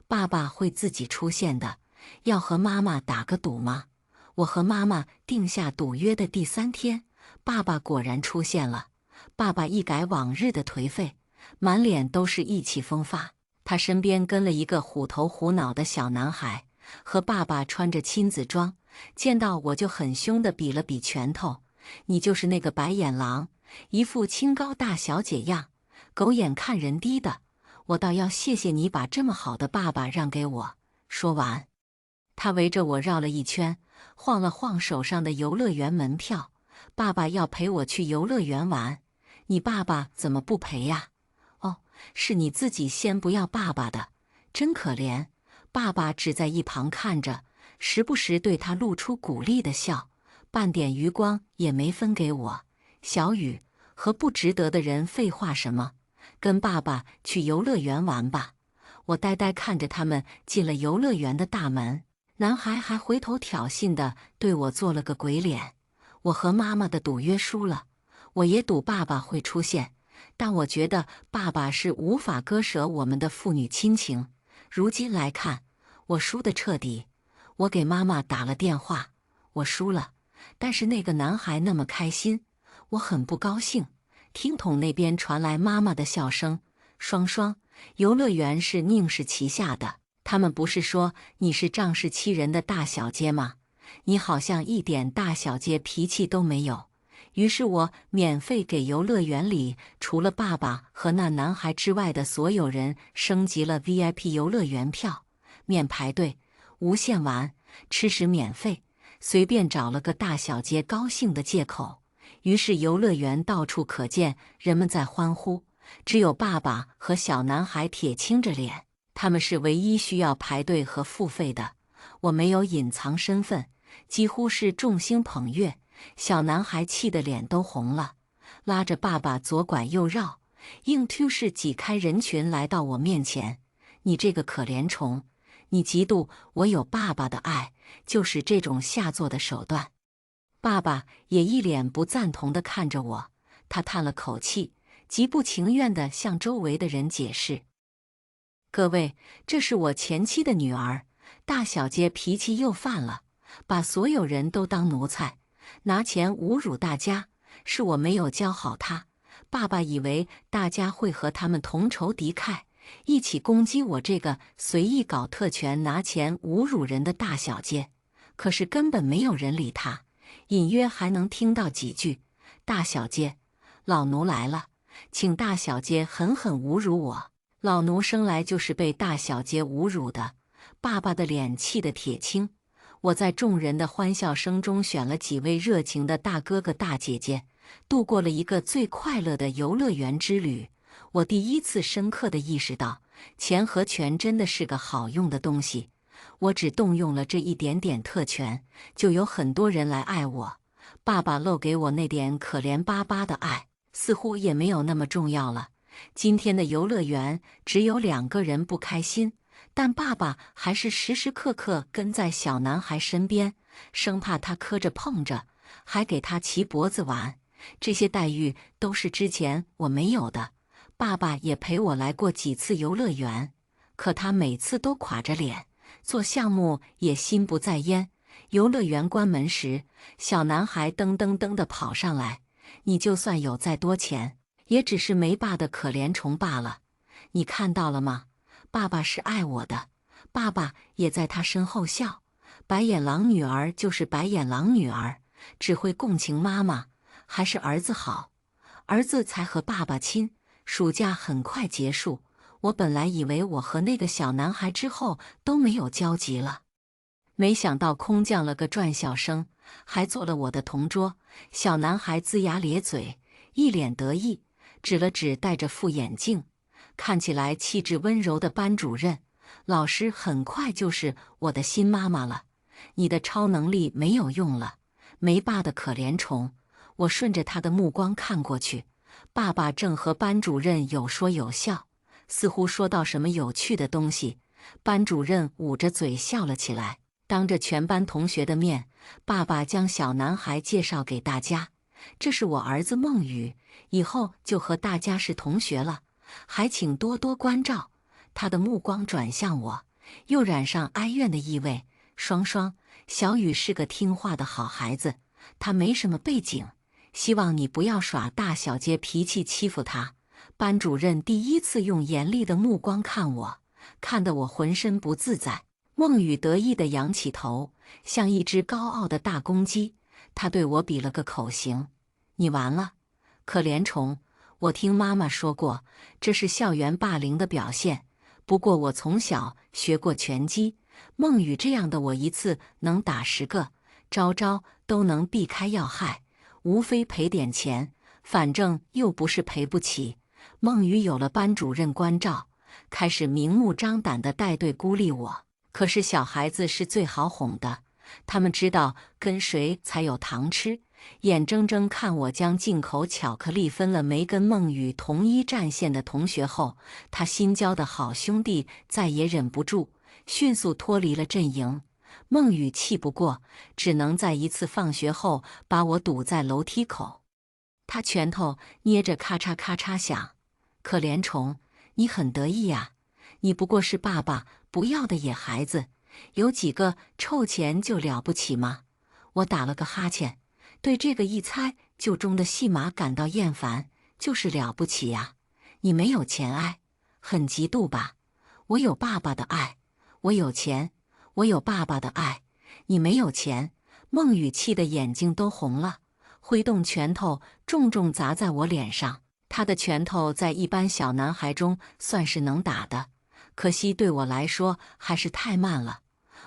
爸爸会自己出现的。要和妈妈打个赌吗？我和妈妈定下赌约的第3天，爸爸果然出现了。爸爸一改往日的颓废，满脸都是意气风发。他身边跟了一个虎头虎脑的小男孩，和爸爸穿着亲子装。见到我就很凶地比了比拳头。你就是那个白眼狼，一副清高大小姐样，狗眼看人低的。我倒要谢谢你把这么好的爸爸让给我。说完，他围着我绕了一圈，晃了晃手上的游乐园门票。爸爸要陪我去游乐园玩，你爸爸怎么不陪呀？哦，是你自己先不要爸爸的，真可怜。爸爸只在一旁看着，时不时对他露出鼓励的笑，半点余光也没分给我。小雨，和不值得的人废话什么？跟爸爸去游乐园玩吧。我呆呆看着他们进了游乐园的大门，男孩还回头挑衅地对我做了个鬼脸。我和妈妈的赌约输了，我也赌爸爸会出现，但我觉得爸爸是无法割舍我们的父女亲情。如今来看，我输得彻底。我给妈妈打了电话，我输了，但是那个男孩那么开心，我很不高兴。听筒那边传来妈妈的笑声：双双，游乐园是宁氏旗下的，他们不是说你是仗势欺人的大小姐吗？你好像一点大小姐脾气都没有。于是我免费给游乐园里除了爸爸和那男孩之外的所有人升级了 VIP 游乐园票，免排队，无限玩，吃食免费，随便找了个大小姐高兴的借口。于是游乐园到处可见人们在欢呼，只有爸爸和小男孩铁青着脸，他们是唯一需要排队和付费的。我没有隐藏身份，几乎是众星捧月。小男孩气得脸都红了，拉着爸爸左拐右绕，硬 Q 式挤开人群来到我面前。你这个可怜虫，你嫉妒我有爸爸的爱，就是这种下作的手段。爸爸也一脸不赞同地看着我，他叹了口气，极不情愿地向周围的人解释：各位，这是我前妻的女儿，大小姐脾气又犯了，把所有人都当奴才，拿钱侮辱大家，是我没有教好她。爸爸以为大家会和他们同仇敌忾，一起攻击我这个随意搞特权、拿钱侮辱人的大小姐，可是根本没有人理他，隐约还能听到几句：大小姐，老奴来了，请大小姐狠狠侮辱我。老奴生来就是被大小姐侮辱的。爸爸的脸气得铁青。我在众人的欢笑声中选了几位热情的大哥哥大姐姐，度过了一个最快乐的游乐园之旅。我第一次深刻地意识到，钱和权真的是个好用的东西。我只动用了这一点点特权，就有很多人来爱我。爸爸漏给我那点可怜巴巴的爱，似乎也没有那么重要了。今天的游乐园只有2个人不开心，但爸爸还是时时刻刻跟在小男孩身边，生怕他磕着碰着，还给他骑脖子玩。这些待遇都是之前我没有的。爸爸也陪我来过几次游乐园，可他每次都垮着脸，做项目也心不在焉。游乐园关门时，小男孩噔噔噔地跑上来：你就算有再多钱，也只是没爸的可怜虫罢了。你看到了吗？爸爸是爱我的。爸爸也在他身后笑。白眼狼女儿就是白眼狼女儿，只会共情妈妈，还是儿子好。儿子才和爸爸亲。暑假很快结束，我本来以为我和那个小男孩之后都没有交集了，没想到空降了个转校生，还做了我的同桌。小男孩龇牙咧嘴，一脸得意，指了指戴着副眼镜，看起来气质温柔的班主任。老师很快就是我的新妈妈了。你的超能力没有用了，没爸的可怜虫。我顺着他的目光看过去，爸爸正和班主任有说有笑，似乎说到什么有趣的东西。班主任捂着嘴笑了起来。当着全班同学的面，爸爸将小男孩介绍给大家：这是我儿子孟宇，以后就和大家是同学了，还请多多关照。他的目光转向我，又染上哀怨的意味。双双，小宇是个听话的好孩子，他没什么背景，希望你不要耍大小姐脾气欺负他。班主任第一次用严厉的目光看我，看得我浑身不自在。孟宇得意地仰起头，像一只高傲的大公鸡。他对我比了个口型：你完了，可怜虫。我听妈妈说过，这是校园霸凌的表现。不过我从小学过拳击，孟宇这样的我一次能打10个，招招都能避开要害，无非赔点钱，反正又不是赔不起。孟宇有了班主任关照，开始明目张胆地带队孤立我。可是小孩子是最好哄的，他们知道跟谁才有糖吃，眼睁睁看我将进口巧克力分了没跟孟宇同一战线的同学后，他新交的好兄弟再也忍不住，迅速脱离了阵营。孟宇气不过，只能在一次放学后把我堵在楼梯口，他拳头捏着咔嚓咔嚓响。可怜虫，你很得意呀，你不过是爸爸不要的野孩子，有几个臭钱就了不起吗？我打了个哈欠，对这个一猜就中的戏码感到厌烦。就是了不起呀，你没有钱爱，很嫉妒吧？我有爸爸的爱，我有钱，我有爸爸的爱，你没有钱。孟宇气得眼睛都红了，挥动拳头重重砸在我脸上。他的拳头在一般小男孩中算是能打的，可惜对我来说还是太慢了。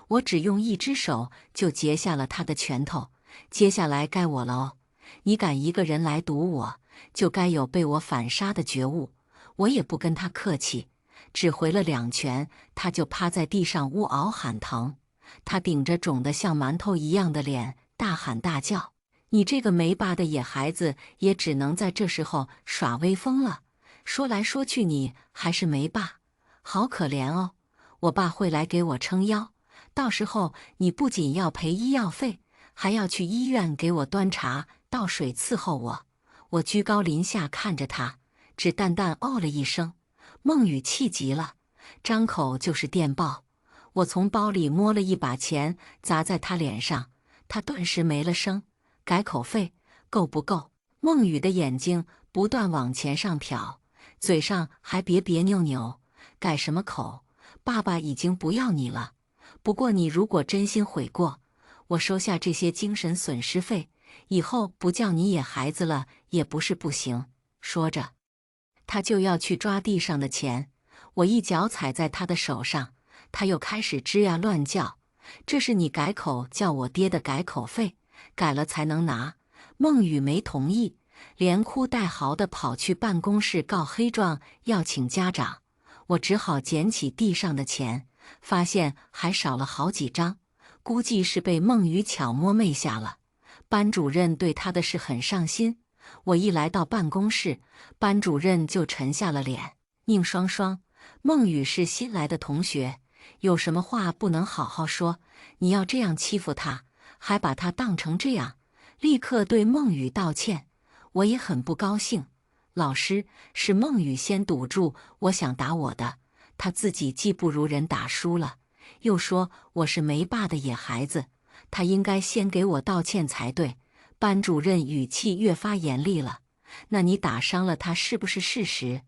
我只用一只手就截下了他的拳头。接下来该我了哦，你敢一个人来堵我，就该有被我反杀的觉悟。我也不跟他客气，只回了2拳，他就趴在地上呜嗷喊疼。他顶着肿得像馒头一样的脸，大喊大叫。你这个没爸的野孩子，也只能在这时候耍威风了。说来说去，你还是没爸，好可怜哦。我爸会来给我撑腰，到时候你不仅要赔医药费，还要去医院给我端茶倒水伺候我。我居高临下看着他，只淡淡哦了一声。孟雨气急了，张口就是电报。我从包里摸了一把钱，砸在他脸上，他顿时没了声。改口费够不够？孟雨的眼睛不断往前上瞟，嘴上还别别扭扭。改什么口？爸爸已经不要你了。不过你如果真心悔过，我收下这些精神损失费，以后不叫你野孩子了也不是不行。说着，他就要去抓地上的钱，我一脚踩在他的手上。他又开始吱呀乱叫，这是你改口叫我爹的改口费，改了才能拿。孟雨没同意，连哭带嚎地跑去办公室告黑状，要请家长。我只好捡起地上的钱，发现还少了好几张，估计是被孟雨巧摸昧下了。班主任对他的事很上心，我一来到办公室，班主任就沉下了脸。宁双双，孟雨是新来的同学，有什么话不能好好说？你要这样欺负他，还把他当成这样，立刻对孟雨道歉。我也很不高兴。老师，是孟雨先堵住我想打我的，他自己技不如人打输了，又说我是没爸的野孩子，他应该先给我道歉才对。班主任语气越发严厉了。那你打伤了他是不是事实？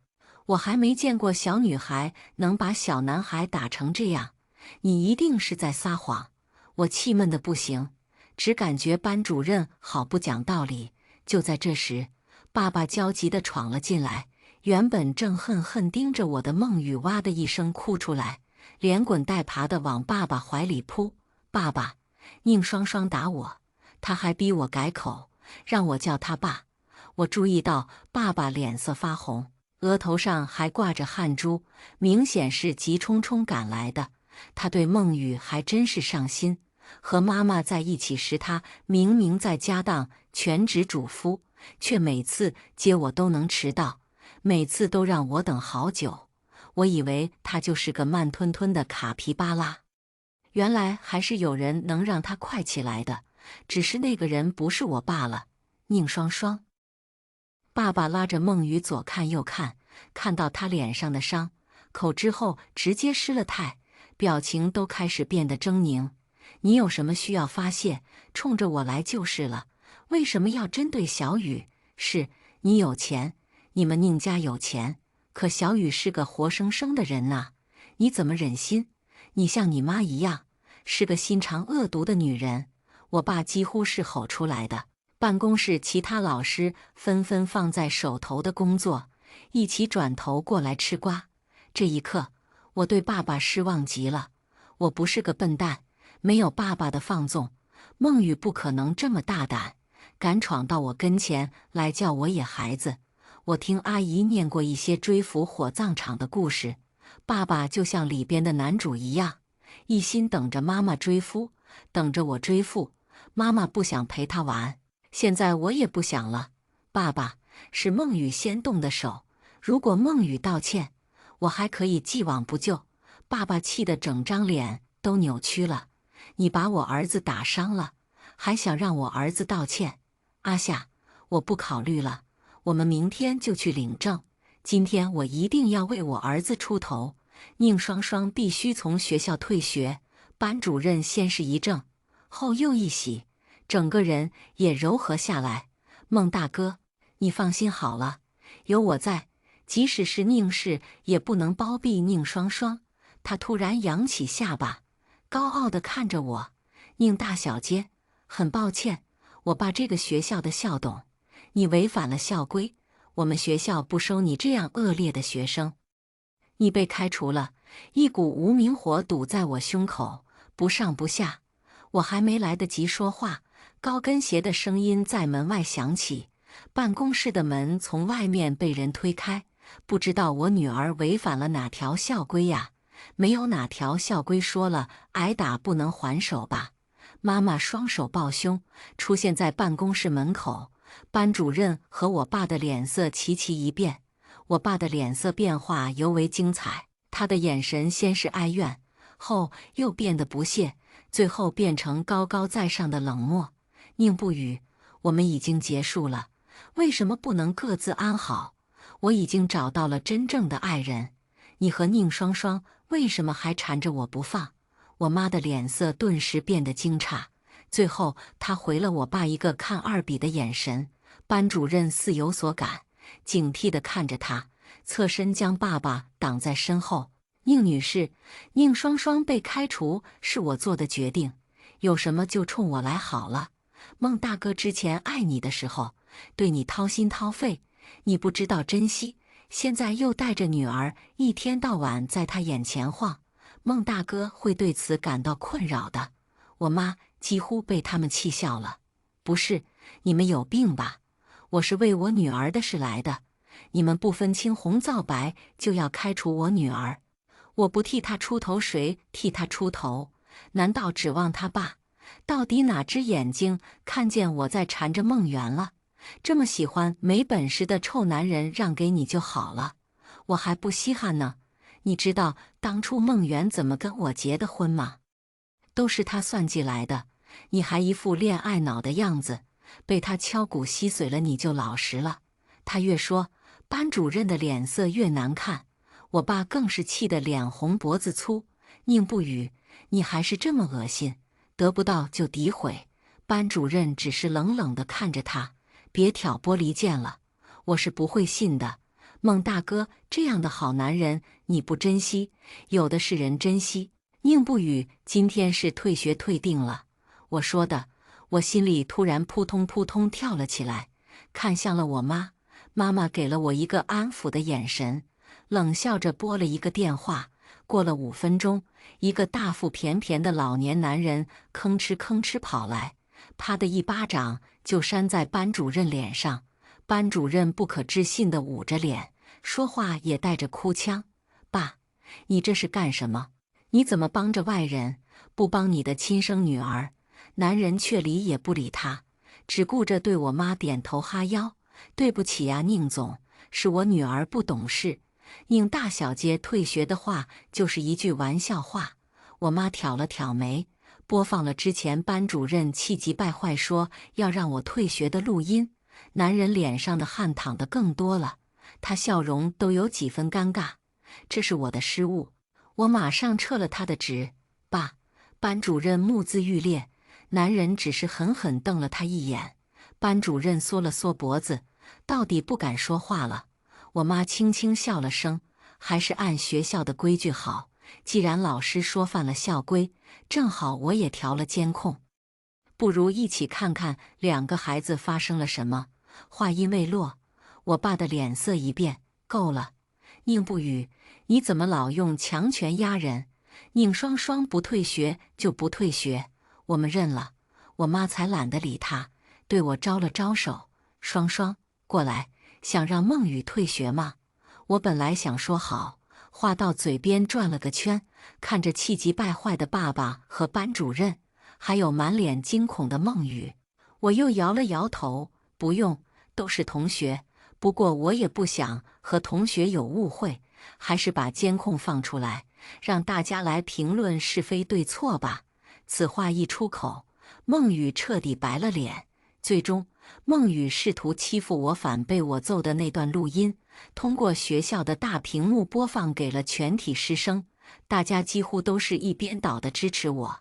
我还没见过小女孩能把小男孩打成这样，你一定是在撒谎。我气闷得不行，只感觉班主任好不讲道理。就在这时，爸爸焦急地闯了进来，原本正恨恨盯着我的孟雨哇的一声哭出来，连滚带爬地往爸爸怀里扑。爸爸，宁双双打我，他还逼我改口，让我叫他爸。我注意到爸爸脸色发红，额头上还挂着汗珠，明显是急冲冲赶来的。他对孟雨还真是上心，和妈妈在一起时，他明明在家当全职主夫，却每次接我都能迟到，每次都让我等好久。我以为他就是个慢吞吞的卡皮巴拉，原来还是有人能让他快起来的，只是那个人不是我罢了。宁双双。爸爸拉着孟雨左看右看，看到他脸上的伤口之后，直接失了态，表情都开始变得狰狞。你有什么需要发泄，冲着我来就是了，为什么要针对小雨？是你有钱，你们宁家有钱，可小雨是个活生生的人呐，你怎么忍心？你像你妈一样，是个心肠恶毒的女人。我爸几乎是吼出来的。办公室其他老师纷纷放在手头的工作，一起转头过来吃瓜。这一刻，我对爸爸失望极了。我不是个笨蛋，没有爸爸的放纵，孟雨不可能这么大胆，敢闯到我跟前来叫我野孩子。我听阿姨念过一些追捕火葬场的故事，爸爸就像里边的男主一样，一心等着妈妈追夫，等着我追父。妈妈不想陪他玩，现在我也不想了。爸爸，是孟雨先动的手，如果孟雨道歉，我还可以既往不咎。爸爸气得整张脸都扭曲了。你把我儿子打伤了，还想让我儿子道歉？阿夏，我不考虑了，我们明天就去领证。今天我一定要为我儿子出头。宁双双必须从学校退学。班主任先是一怔，后又一喜，整个人也柔和下来。孟大哥，你放心好了，有我在，即使是宁氏也不能包庇宁双双。他突然扬起下巴，高傲地看着我。宁大小姐，很抱歉，我爸这个学校的校董，你违反了校规，我们学校不收你这样恶劣的学生。你被开除了。一股无名火堵在我胸口，不上不下。我还没来得及说话，高跟鞋的声音在门外响起，办公室的门从外面被人推开。不知道我女儿违反了哪条校规呀？没有哪条校规说了挨打不能还手吧？妈妈双手抱胸，出现在办公室门口。班主任和我爸的脸色齐齐一变。我爸的脸色变化尤为精彩，他的眼神先是哀怨，后又变得不屑，最后变成高高在上的冷漠。宁不语，我们已经结束了，为什么不能各自安好？我已经找到了真正的爱人，你和宁双双为什么还缠着我不放？我妈的脸色顿时变得惊诧，最后她回了我爸一个看二比的眼神。班主任似有所感，警惕地看着他，侧身将爸爸挡在身后。宁女士，宁双双被开除是我做的决定，有什么就冲我来好了。孟大哥之前爱你的时候，对你掏心掏肺，你不知道珍惜，现在又带着女儿一天到晚在他眼前晃，孟大哥会对此感到困扰的。我妈几乎被他们气笑了。不是，你们有病吧？我是为我女儿的事来的，你们不分青红皂白就要开除我女儿，我不替她出头，谁替她出头？难道指望他爸？到底哪只眼睛看见我在缠着孟媛了？这么喜欢没本事的臭男人让给你就好了，我还不稀罕呢。你知道当初孟媛怎么跟我结的婚吗？都是他算计来的，你还一副恋爱脑的样子，被他敲骨吸髓了你就老实了。他越说，班主任的脸色越难看，我爸更是气得脸红脖子粗。宁不语，你还是这么恶心，得不到就诋毁。班主任只是冷冷地看着他，别挑拨离间了，我是不会信的。孟大哥这样的好男人你不珍惜，有的是人珍惜。宁不语今天是退学退定了，我说的，我心里突然扑通扑通跳了起来，看向了我妈。妈妈给了我一个安抚的眼神，冷笑着拨了一个电话。过了5分钟，一个大腹便便的老年男人吭哧吭哧跑来，啪的一巴掌就扇在班主任脸上。班主任不可置信地捂着脸，说话也带着哭腔：“爸，你这是干什么？你怎么帮着外人，不帮你的亲生女儿？”男人却理也不理他，只顾着对我妈点头哈腰：“对不起呀，宁总，是我女儿不懂事。宁大小姐退学的话就是一句玩笑话。”我妈挑了挑眉，播放了之前班主任气急败坏说要让我退学的录音。男人脸上的汗淌得更多了，他笑容都有几分尴尬。这是我的失误，我马上撤了他的职。爸，班主任目眦欲裂，男人只是狠狠瞪了他一眼。班主任缩了缩脖子，到底不敢说话了。我妈轻轻笑了声，还是按学校的规矩好，既然老师说犯了校规，正好我也调了监控，不如一起看看2个孩子发生了什么。话音未落，我爸的脸色一变，够了，宁不语，你怎么老用强权压人？宁双双不退学就不退学，我们认了。我妈才懒得理他，对我招了招手：“双双，过来，想让孟雨退学吗？”我本来想说好，话到嘴边转了个圈，看着气急败坏的爸爸和班主任，还有满脸惊恐的孟雨，我又摇了摇头：“不用，都是同学。不过我也不想和同学有误会，还是把监控放出来，让大家来评论是非对错吧。”此话一出口，孟雨彻底白了脸。最终，孟雨试图欺负我反被我揍的那段录音，通过学校的大屏幕播放给了全体师生，大家几乎都是一边倒的支持我，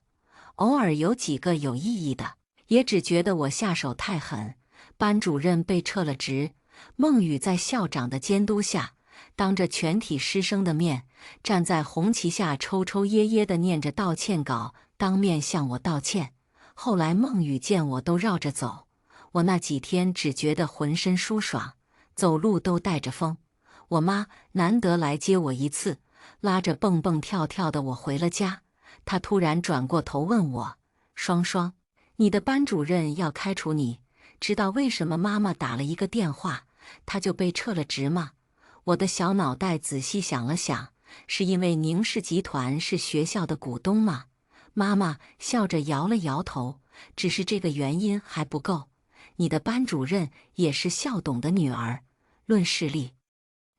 偶尔有几个有异议的，也只觉得我下手太狠。班主任被撤了职，孟雨在校长的监督下，当着全体师生的面，站在红旗下抽抽噎噎地念着道歉稿，当面向我道歉。后来孟雨见我都绕着走，我那几天只觉得浑身舒爽，走路都带着风。我妈难得来接我一次，拉着蹦蹦跳跳的我回了家。她突然转过头问我：“双双，你的班主任要开除你，知道为什么妈妈打了一个电话，他就被撤了职吗？”我的小脑袋仔细想了想，是因为宁氏集团是学校的股东吗？妈妈笑着摇了摇头，只是这个原因还不够。你的班主任也是校董的女儿，论势力，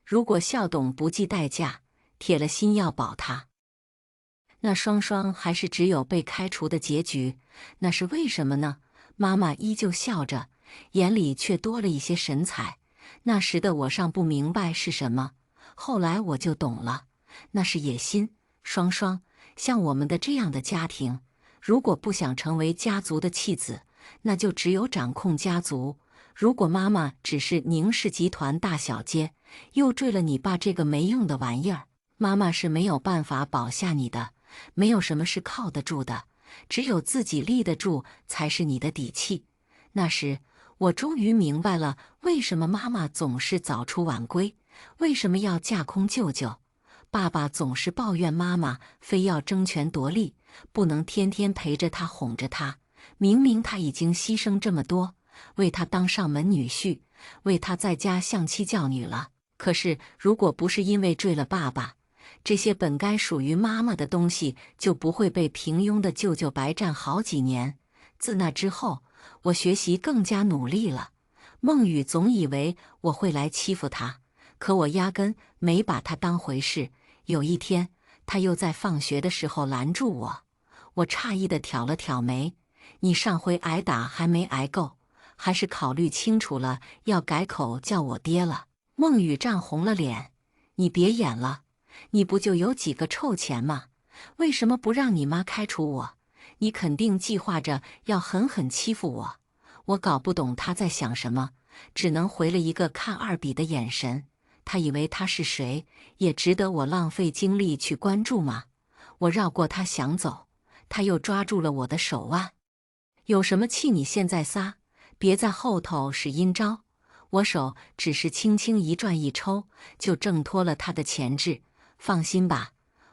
如果校董不计代价，铁了心要保她，那双双还是只有被开除的结局。那是为什么呢？妈妈依旧笑着，眼里却多了一些神采。那时的我尚不明白是什么，后来我就懂了，那是野心。双双，像我们的这样的家庭，如果不想成为家族的弃子，那就只有掌控家族。如果妈妈只是宁氏集团大小姐，又坠了你爸这个没用的玩意儿，妈妈是没有办法保下你的。没有什么是靠得住的，只有自己立得住才是你的底气。那时，我终于明白了，为什么妈妈总是早出晚归，为什么要架空舅舅。爸爸总是抱怨妈妈非要争权夺利，不能天天陪着他哄着他。明明他已经牺牲这么多，为他当上门女婿，为他在家相妻教女了。可是如果不是因为追了爸爸，这些本该属于妈妈的东西就不会被平庸的舅舅白占好几年。自那之后，我学习更加努力了。孟雨总以为我会来欺负他，可我压根没把他当回事。有一天，他又在放学的时候拦住我，我诧异地挑了挑眉：“你上回挨打还没挨够，还是考虑清楚了要改口叫我爹了？”孟雨涨红了脸：“你别演了，你不就有几个臭钱吗？为什么不让你妈开除我？你肯定计划着要狠狠欺负我。”我搞不懂他在想什么，只能回了一个看二比的眼神。他以为他是谁，也值得我浪费精力去关注吗？我绕过他想走，他又抓住了我的手腕。有什么气你现在撒，别在后头使阴招。我手只是轻轻一转一抽，就挣脱了他的钳制。放心吧，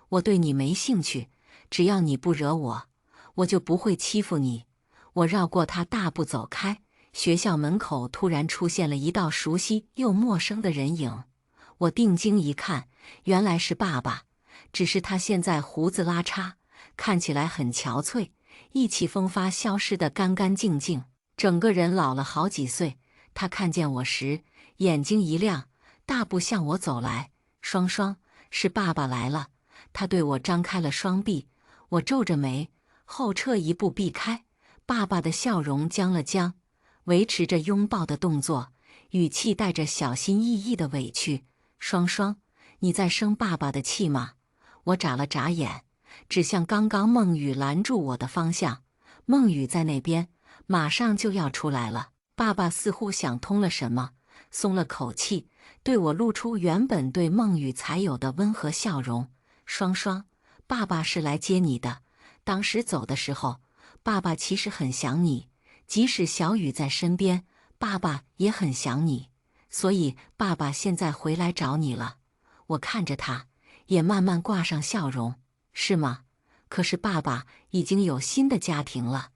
我对你没兴趣，只要你不惹我，我就不会欺负你。我绕过他大步走开，学校门口突然出现了一道熟悉又陌生的人影。我定睛一看，原来是爸爸，只是他现在胡子拉碴，看起来很憔悴，意气风发消失得干干净净，整个人老了好几岁。他看见我时，眼睛一亮，大步向我走来。双双，是爸爸来了。他对我张开了双臂，我皱着眉，后撤一步避开。爸爸的笑容僵了僵，维持着拥抱的动作，语气带着小心翼翼的委屈：“双双，你在生爸爸的气吗？”我眨了眨眼，指向刚刚孟雨拦住我的方向。孟雨在那边，马上就要出来了。爸爸似乎想通了什么，松了口气，对我露出原本对孟雨才有的温和笑容：“双双，爸爸是来接你的。当时走的时候，爸爸其实很想你，即使小雨在身边，爸爸也很想你，所以爸爸现在回来找你了。”我看着他，也慢慢挂上笑容：“是吗？可是爸爸已经有新的家庭了，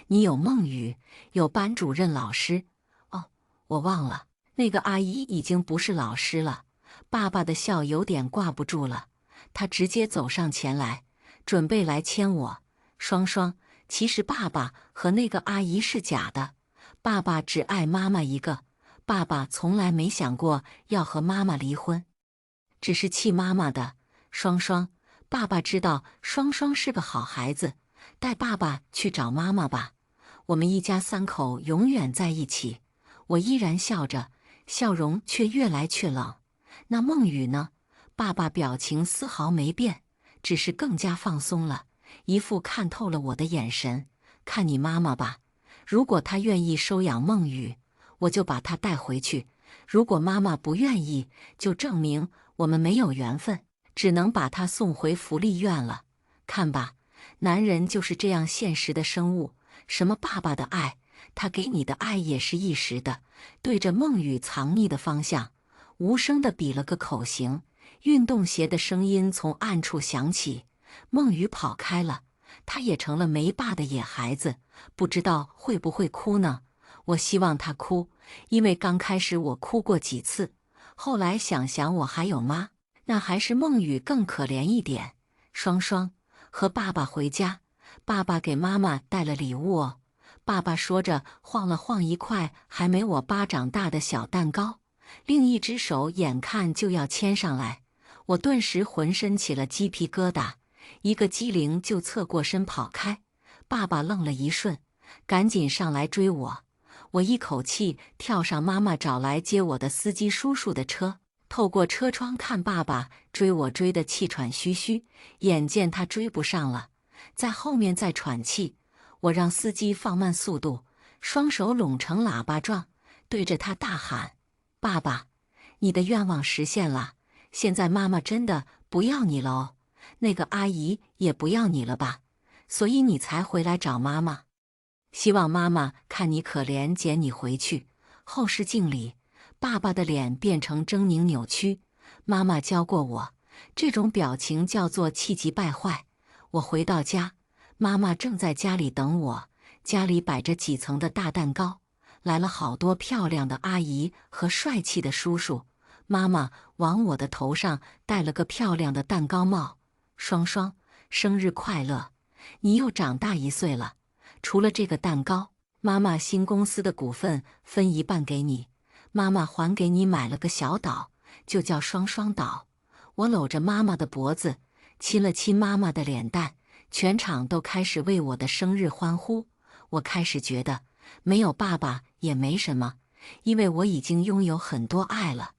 你有孟雨，有班主任老师。哦，我忘了，那个阿姨已经不是老师了。”爸爸的笑有点挂不住了，他直接走上前来，准备来牵我。双双，其实爸爸和那个阿姨是假的，爸爸只爱妈妈一个，爸爸从来没想过要和妈妈离婚，只是气妈妈的。双双，爸爸知道双双是个好孩子，带爸爸去找妈妈吧，我们一家三口永远在一起。我依然笑着，笑容却越来越冷。那孟雨呢？爸爸表情丝毫没变，只是更加放松了，一副看透了我的眼神。看你妈妈吧，如果她愿意收养孟雨，我就把她带回去；如果妈妈不愿意，就证明我们没有缘分，只能把她送回福利院了。看吧，男人就是这样现实的生物。什么爸爸的爱，他给你的爱也是一时的。对着孟雨藏匿的方向，无声地比了个口型，运动鞋的声音从暗处响起。孟雨跑开了，他也成了没爸的野孩子，不知道会不会哭呢？我希望他哭，因为刚开始我哭过几次，后来想想我还有妈，那还是孟雨更可怜一点。双双，和爸爸回家，爸爸给妈妈带了礼物哦。爸爸说着，晃了晃一块还没我巴掌大的小蛋糕，另一只手眼看就要牵上来，我顿时浑身起了鸡皮疙瘩，一个机灵就侧过身跑开。爸爸愣了一瞬，赶紧上来追我。我一口气跳上妈妈找来接我的司机叔叔的车，透过车窗看爸爸追我追得气喘吁吁，眼见他追不上了，在后面再喘气，我让司机放慢速度，双手拢成喇叭状，对着他大喊：爸爸，你的愿望实现了，现在妈妈真的不要你了哦，那个阿姨也不要你了吧，所以你才回来找妈妈。希望妈妈看你可怜，捡你回去。后视镜里，爸爸的脸变成狰狞扭曲。妈妈教过我，这种表情叫做气急败坏。我回到家，妈妈正在家里等我，家里摆着几层的大蛋糕，来了好多漂亮的阿姨和帅气的叔叔。妈妈往我的头上戴了个漂亮的蛋糕帽。双双，生日快乐！你又长大1岁了。除了这个蛋糕，妈妈新公司的股份分一半给你，妈妈还给你买了个小岛，就叫双双岛。我搂着妈妈的脖子，亲了亲妈妈的脸蛋，全场都开始为我的生日欢呼。我开始觉得没有爸爸也没什么，因为我已经拥有很多爱了，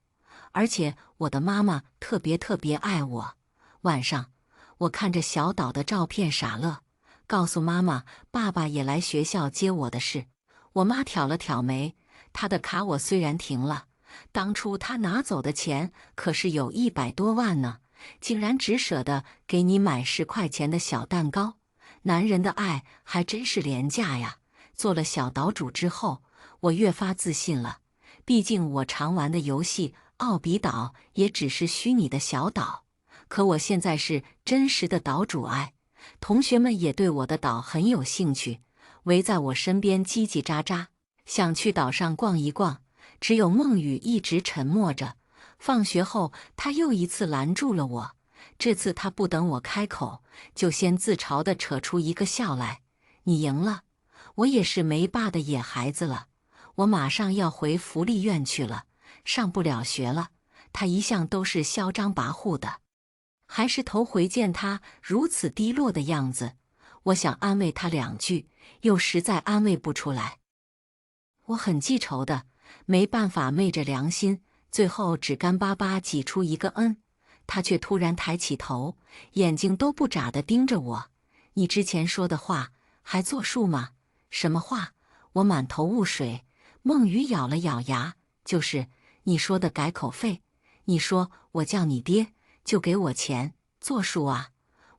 而且我的妈妈特别爱我。晚上，我看着小岛的照片傻乐，告诉妈妈爸爸也来学校接我的事。我妈挑了挑眉，她的卡我虽然停了，当初她拿走的钱可是有100多万呢，竟然只舍得给你买10块钱的小蛋糕。男人的爱还真是廉价呀。做了小岛主之后，我越发自信了，毕竟我常玩的游戏奥比岛也只是虚拟的小岛，可我现在是真实的岛主爱。同学们也对我的岛很有兴趣，围在我身边叽叽喳喳，想去岛上逛一逛。只有梦雨一直沉默着。放学后，他又一次拦住了我，这次他不等我开口，就先自嘲地扯出一个笑来：你赢了，我也是没爸的野孩子了，我马上要回福利院去了，上不了学了。他一向都是嚣张跋扈的，还是头回见他如此低落的样子。我想安慰他2句，又实在安慰不出来。我很记仇的，没办法昧着良心，最后只干巴巴挤出一个他却突然抬起头，眼睛都不眨地盯着我。你之前说的话还作数吗？什么话？我满头雾水。梦雨咬了咬牙，就是你说的改口费。你说我叫你爹，就给我钱，作数啊！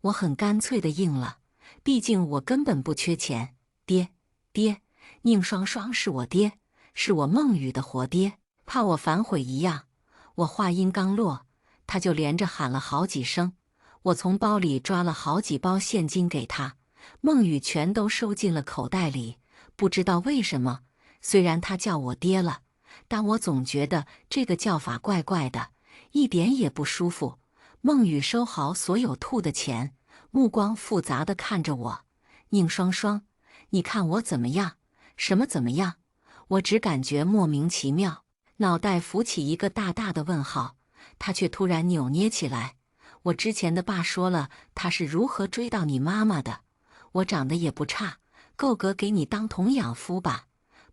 我很干脆地应了，毕竟我根本不缺钱。爹，宁双双是我爹，是我梦雨的活爹，怕我反悔一样。我话音刚落，他就连着喊了好几声。我从包里抓了好几包现金给他，梦雨全都收进了口袋里。不知道为什么，虽然他叫我爹了，但我总觉得这个叫法怪怪的，一点也不舒服。梦雨收好所有吐的钱，目光复杂地看着我。宁双双，你看我怎么样？什么怎么样？我只感觉莫名其妙，脑袋浮起一个大大的问号。他却突然扭捏起来。我之前的爸说了他是如何追到你妈妈的，我长得也不差，够格给你当童养夫吧。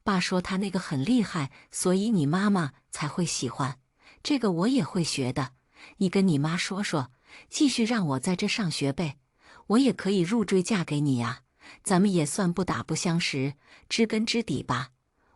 爸说他那个很厉害，所以你妈妈才会喜欢。这个我也会学的，你跟你妈说说，继续让我在这上学呗，我也可以入赘嫁给你呀，咱们也算不打不相识，知根知底吧。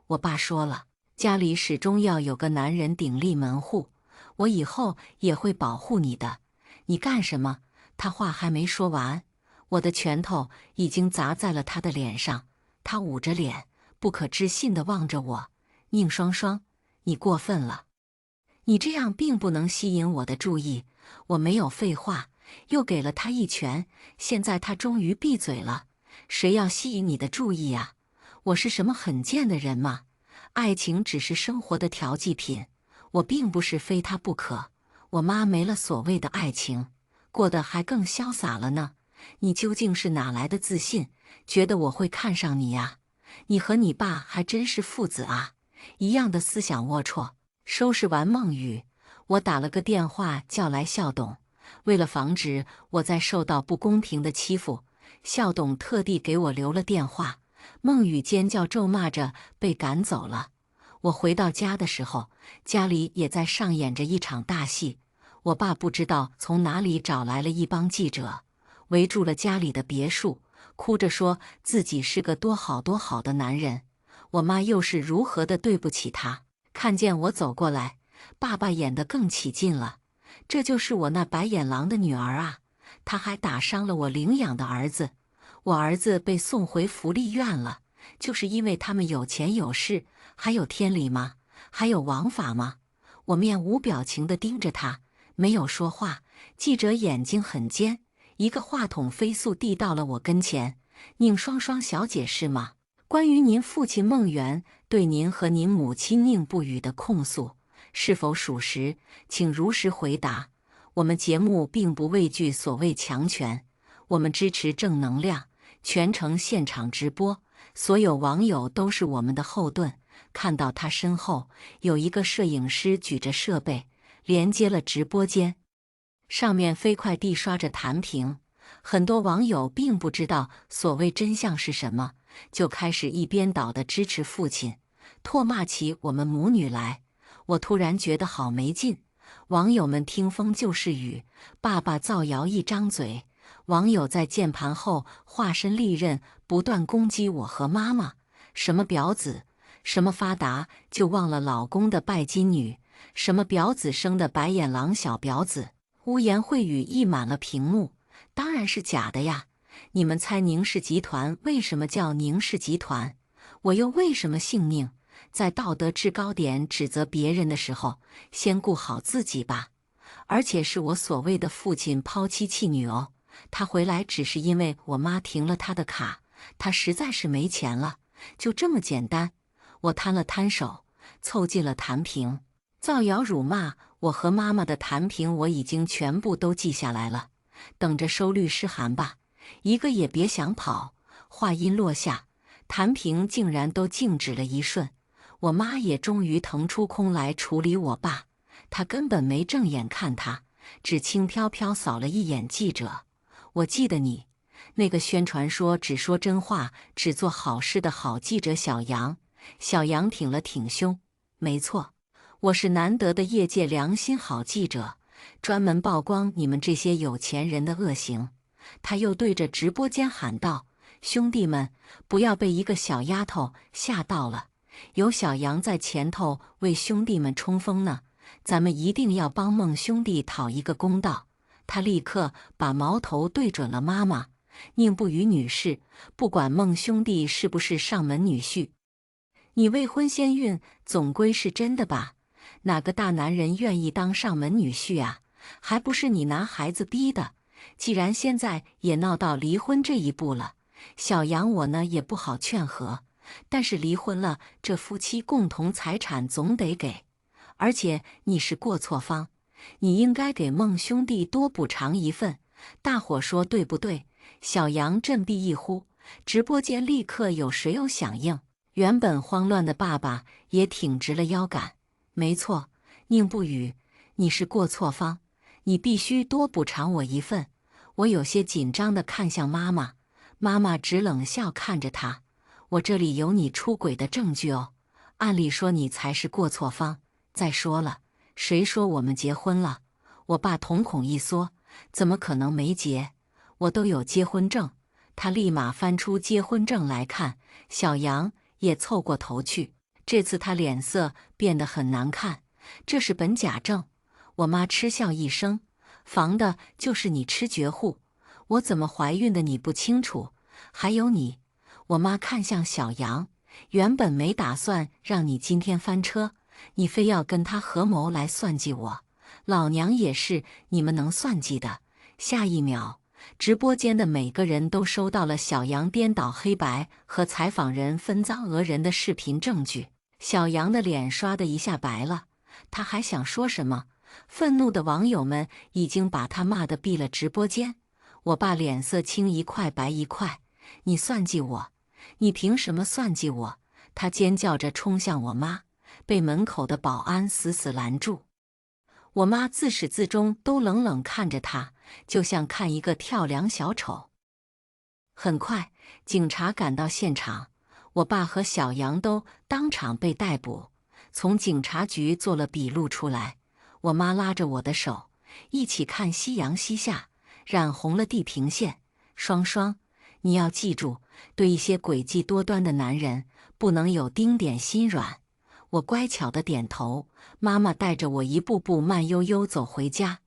我爸说了，家里始终要有个男人鼎立门户，我以后也会保护你的。你干什么？他话还没说完，我的拳头已经砸在了他的脸上。他捂着脸，不可置信地望着我。宁双双，你过分了，你这样并不能吸引我的注意。我没有废话，又给了他一拳。现在他终于闭嘴了。谁要吸引你的注意啊？我是什么很贱的人吗？爱情只是生活的调剂品，我并不是非他不可。我妈没了所谓的爱情，过得还更潇洒了呢。你究竟是哪来的自信，觉得我会看上你呀？你和你爸还真是父子啊，一样的思想龌龊。收拾完梦雨，我打了个电话叫来校董。为了防止我再受到不公平的欺负，校董特地给我留了电话。孟雨尖叫咒骂着被赶走了。我回到家的时候，家里也在上演着一场大戏。我爸不知道从哪里找来了一帮记者，围住了家里的别墅，哭着说自己是个多好多好的男人。我妈又是如何的对不起他。看见我走过来，爸爸演得更起劲了。这就是我那白眼狼的女儿啊！他还打伤了我领养的儿子。我儿子被送回福利院了，就是因为他们有钱有势，还有天理吗？还有王法吗？我面无表情地盯着他，没有说话。记者眼睛很尖，一个话筒飞速递到了我跟前。宁双双小姐是吗？关于您父亲孟元对您和您母亲宁不语的控诉，是否属实？请如实回答。我们节目并不畏惧所谓强权，我们支持正能量，全程现场直播，所有网友都是我们的后盾。看到他身后有一个摄影师举着设备，连接了直播间，上面飞快地刷着弹屏。很多网友并不知道所谓真相是什么，就开始一边倒地支持父亲，唾骂起我们母女来。我突然觉得好没劲。网友们听风就是雨，爸爸造谣一张嘴，网友在键盘后化身利刃，不断攻击我和妈妈。什么婊子，什么发达就忘了老公的拜金女，什么婊子生的白眼狼小婊子，污言秽语溢满了屏幕。当然是假的呀！你们猜宁氏集团为什么叫宁氏集团？我又为什么信命？在道德制高点指责别人的时候，先顾好自己吧。而且是我所谓的父亲抛妻弃女哦，他回来只是因为我妈停了他的卡，他实在是没钱了，就这么简单。我摊了摊手，凑近了弹屏。造谣辱骂我和妈妈的弹屏我已经全部都记下来了，等着收律师函吧，一个也别想跑。话音落下，弹屏竟然都静止了一瞬。我妈也终于腾出空来处理我爸，她根本没正眼看他，只轻飘飘扫了一眼记者。我记得你，那个宣传说只说真话、只做好事的好记者小杨。小杨挺了挺胸，没错，我是难得的业界良心好记者，专门曝光你们这些有钱人的恶行。他又对着直播间喊道：兄弟们，不要被一个小丫头吓到了。有小杨在前头为兄弟们冲锋呢，咱们一定要帮孟兄弟讨一个公道。他立刻把矛头对准了妈妈宁不语女士，不管孟兄弟是不是上门女婿，你未婚先孕总归是真的吧？哪个大男人愿意当上门女婿啊？还不是你拿孩子逼的。既然现在也闹到离婚这一步了，小杨我呢也不好劝和。但是离婚了，这夫妻共同财产总得给，而且你是过错方，你应该给孟兄弟多补偿一份。大伙说对不对？小杨振臂一呼，直播间立刻有水友响应。原本慌乱的爸爸也挺直了腰杆。没错，宁不语，你是过错方，你必须多补偿我一份。我有些紧张地看向妈妈，妈妈只冷笑看着他。我这里有你出轨的证据哦，按理说你才是过错方。再说了，谁说我们结婚了？我爸瞳孔一缩，怎么可能没结？我都有结婚证。他立马翻出结婚证来看，小杨也凑过头去。这次他脸色变得很难看，这是本假证。我妈嗤笑一声，防的就是你吃绝户，我怎么怀孕的你不清楚？还有你。我妈看向小杨，原本没打算让你今天翻车，你非要跟他合谋来算计我，老娘也是你们能算计的。下一秒，直播间的每个人都收到了小杨颠倒黑白和采访人分赃讹人的视频证据。小杨的脸刷的一下白了，他还想说什么，愤怒的网友们已经把他骂得闭了直播间。我爸脸色青一块白一块，你算计我？你凭什么算计我？他尖叫着冲向我妈，被门口的保安死死拦住。我妈自始至终都冷冷看着他，就像看一个跳梁小丑。很快，警察赶到现场，我爸和小杨都当场被逮捕，从警察局做了笔录出来。我妈拉着我的手，一起看夕阳西下，染红了地平线。双双，你要记住，对一些诡计多端的男人，不能有丁点心软。我乖巧的点头。妈妈带着我一步步慢悠悠走回家。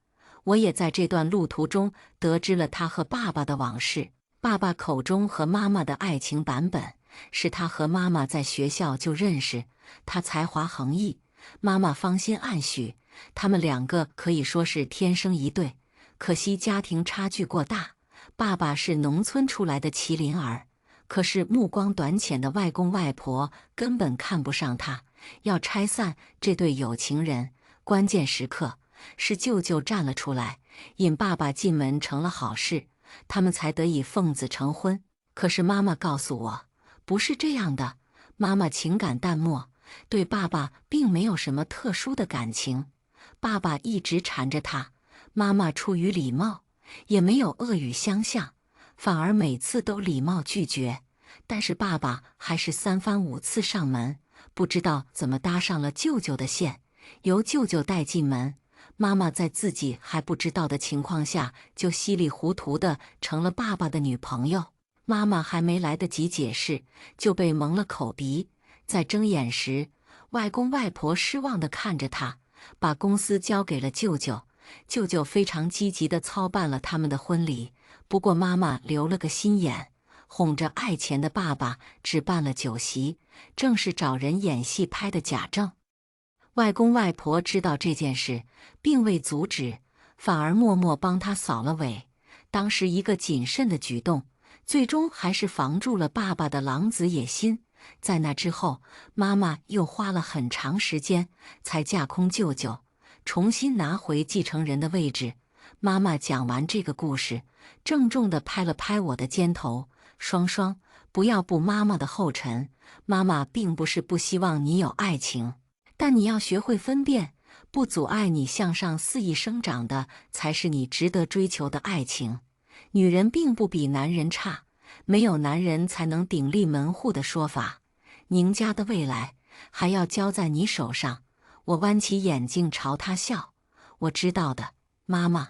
我也在这段路途中得知了他和爸爸的往事。爸爸口中和妈妈的爱情版本，是他和妈妈在学校就认识，他才华横溢，妈妈芳心暗许，他们两个可以说是天生一对。可惜家庭差距过大，爸爸是农村出来的麒麟儿，可是目光短浅的外公外婆根本看不上他，要拆散这对有情人。关键时刻，是舅舅站了出来，引爸爸进门成了好事，他们才得以奉子成婚。可是妈妈告诉我，不是这样的。妈妈情感淡漠，对爸爸并没有什么特殊的感情。爸爸一直缠着她，妈妈出于礼貌，也没有恶语相向，反而每次都礼貌拒绝。但是爸爸还是3番5次上门，不知道怎么搭上了舅舅的线，由舅舅带进门。妈妈在自己还不知道的情况下，就稀里糊涂的成了爸爸的女朋友。妈妈还没来得及解释，就被蒙了口鼻。在睁眼时，外公外婆失望地看着她，把公司交给了舅舅。舅舅非常积极地操办了他们的婚礼，不过妈妈留了个心眼，哄着爱钱的爸爸只办了酒席，正是找人演戏拍的假证。外公外婆知道这件事，并未阻止，反而默默帮他扫了尾。当时一个谨慎的举动，最终还是防住了爸爸的狼子野心。在那之后，妈妈又花了很长时间才架空舅舅，重新拿回继承人的位置。妈妈讲完这个故事，郑重地拍了拍我的肩头：“双双，不要步妈妈的后尘。妈妈并不是不希望你有爱情，但你要学会分辨，不阻碍你向上肆意生长的，才是你值得追求的爱情。女人并不比男人差，没有男人才能鼎立门户的说法。宁家的未来还要交在你手上。”我弯起眼睛朝他笑：“我知道的，妈妈。”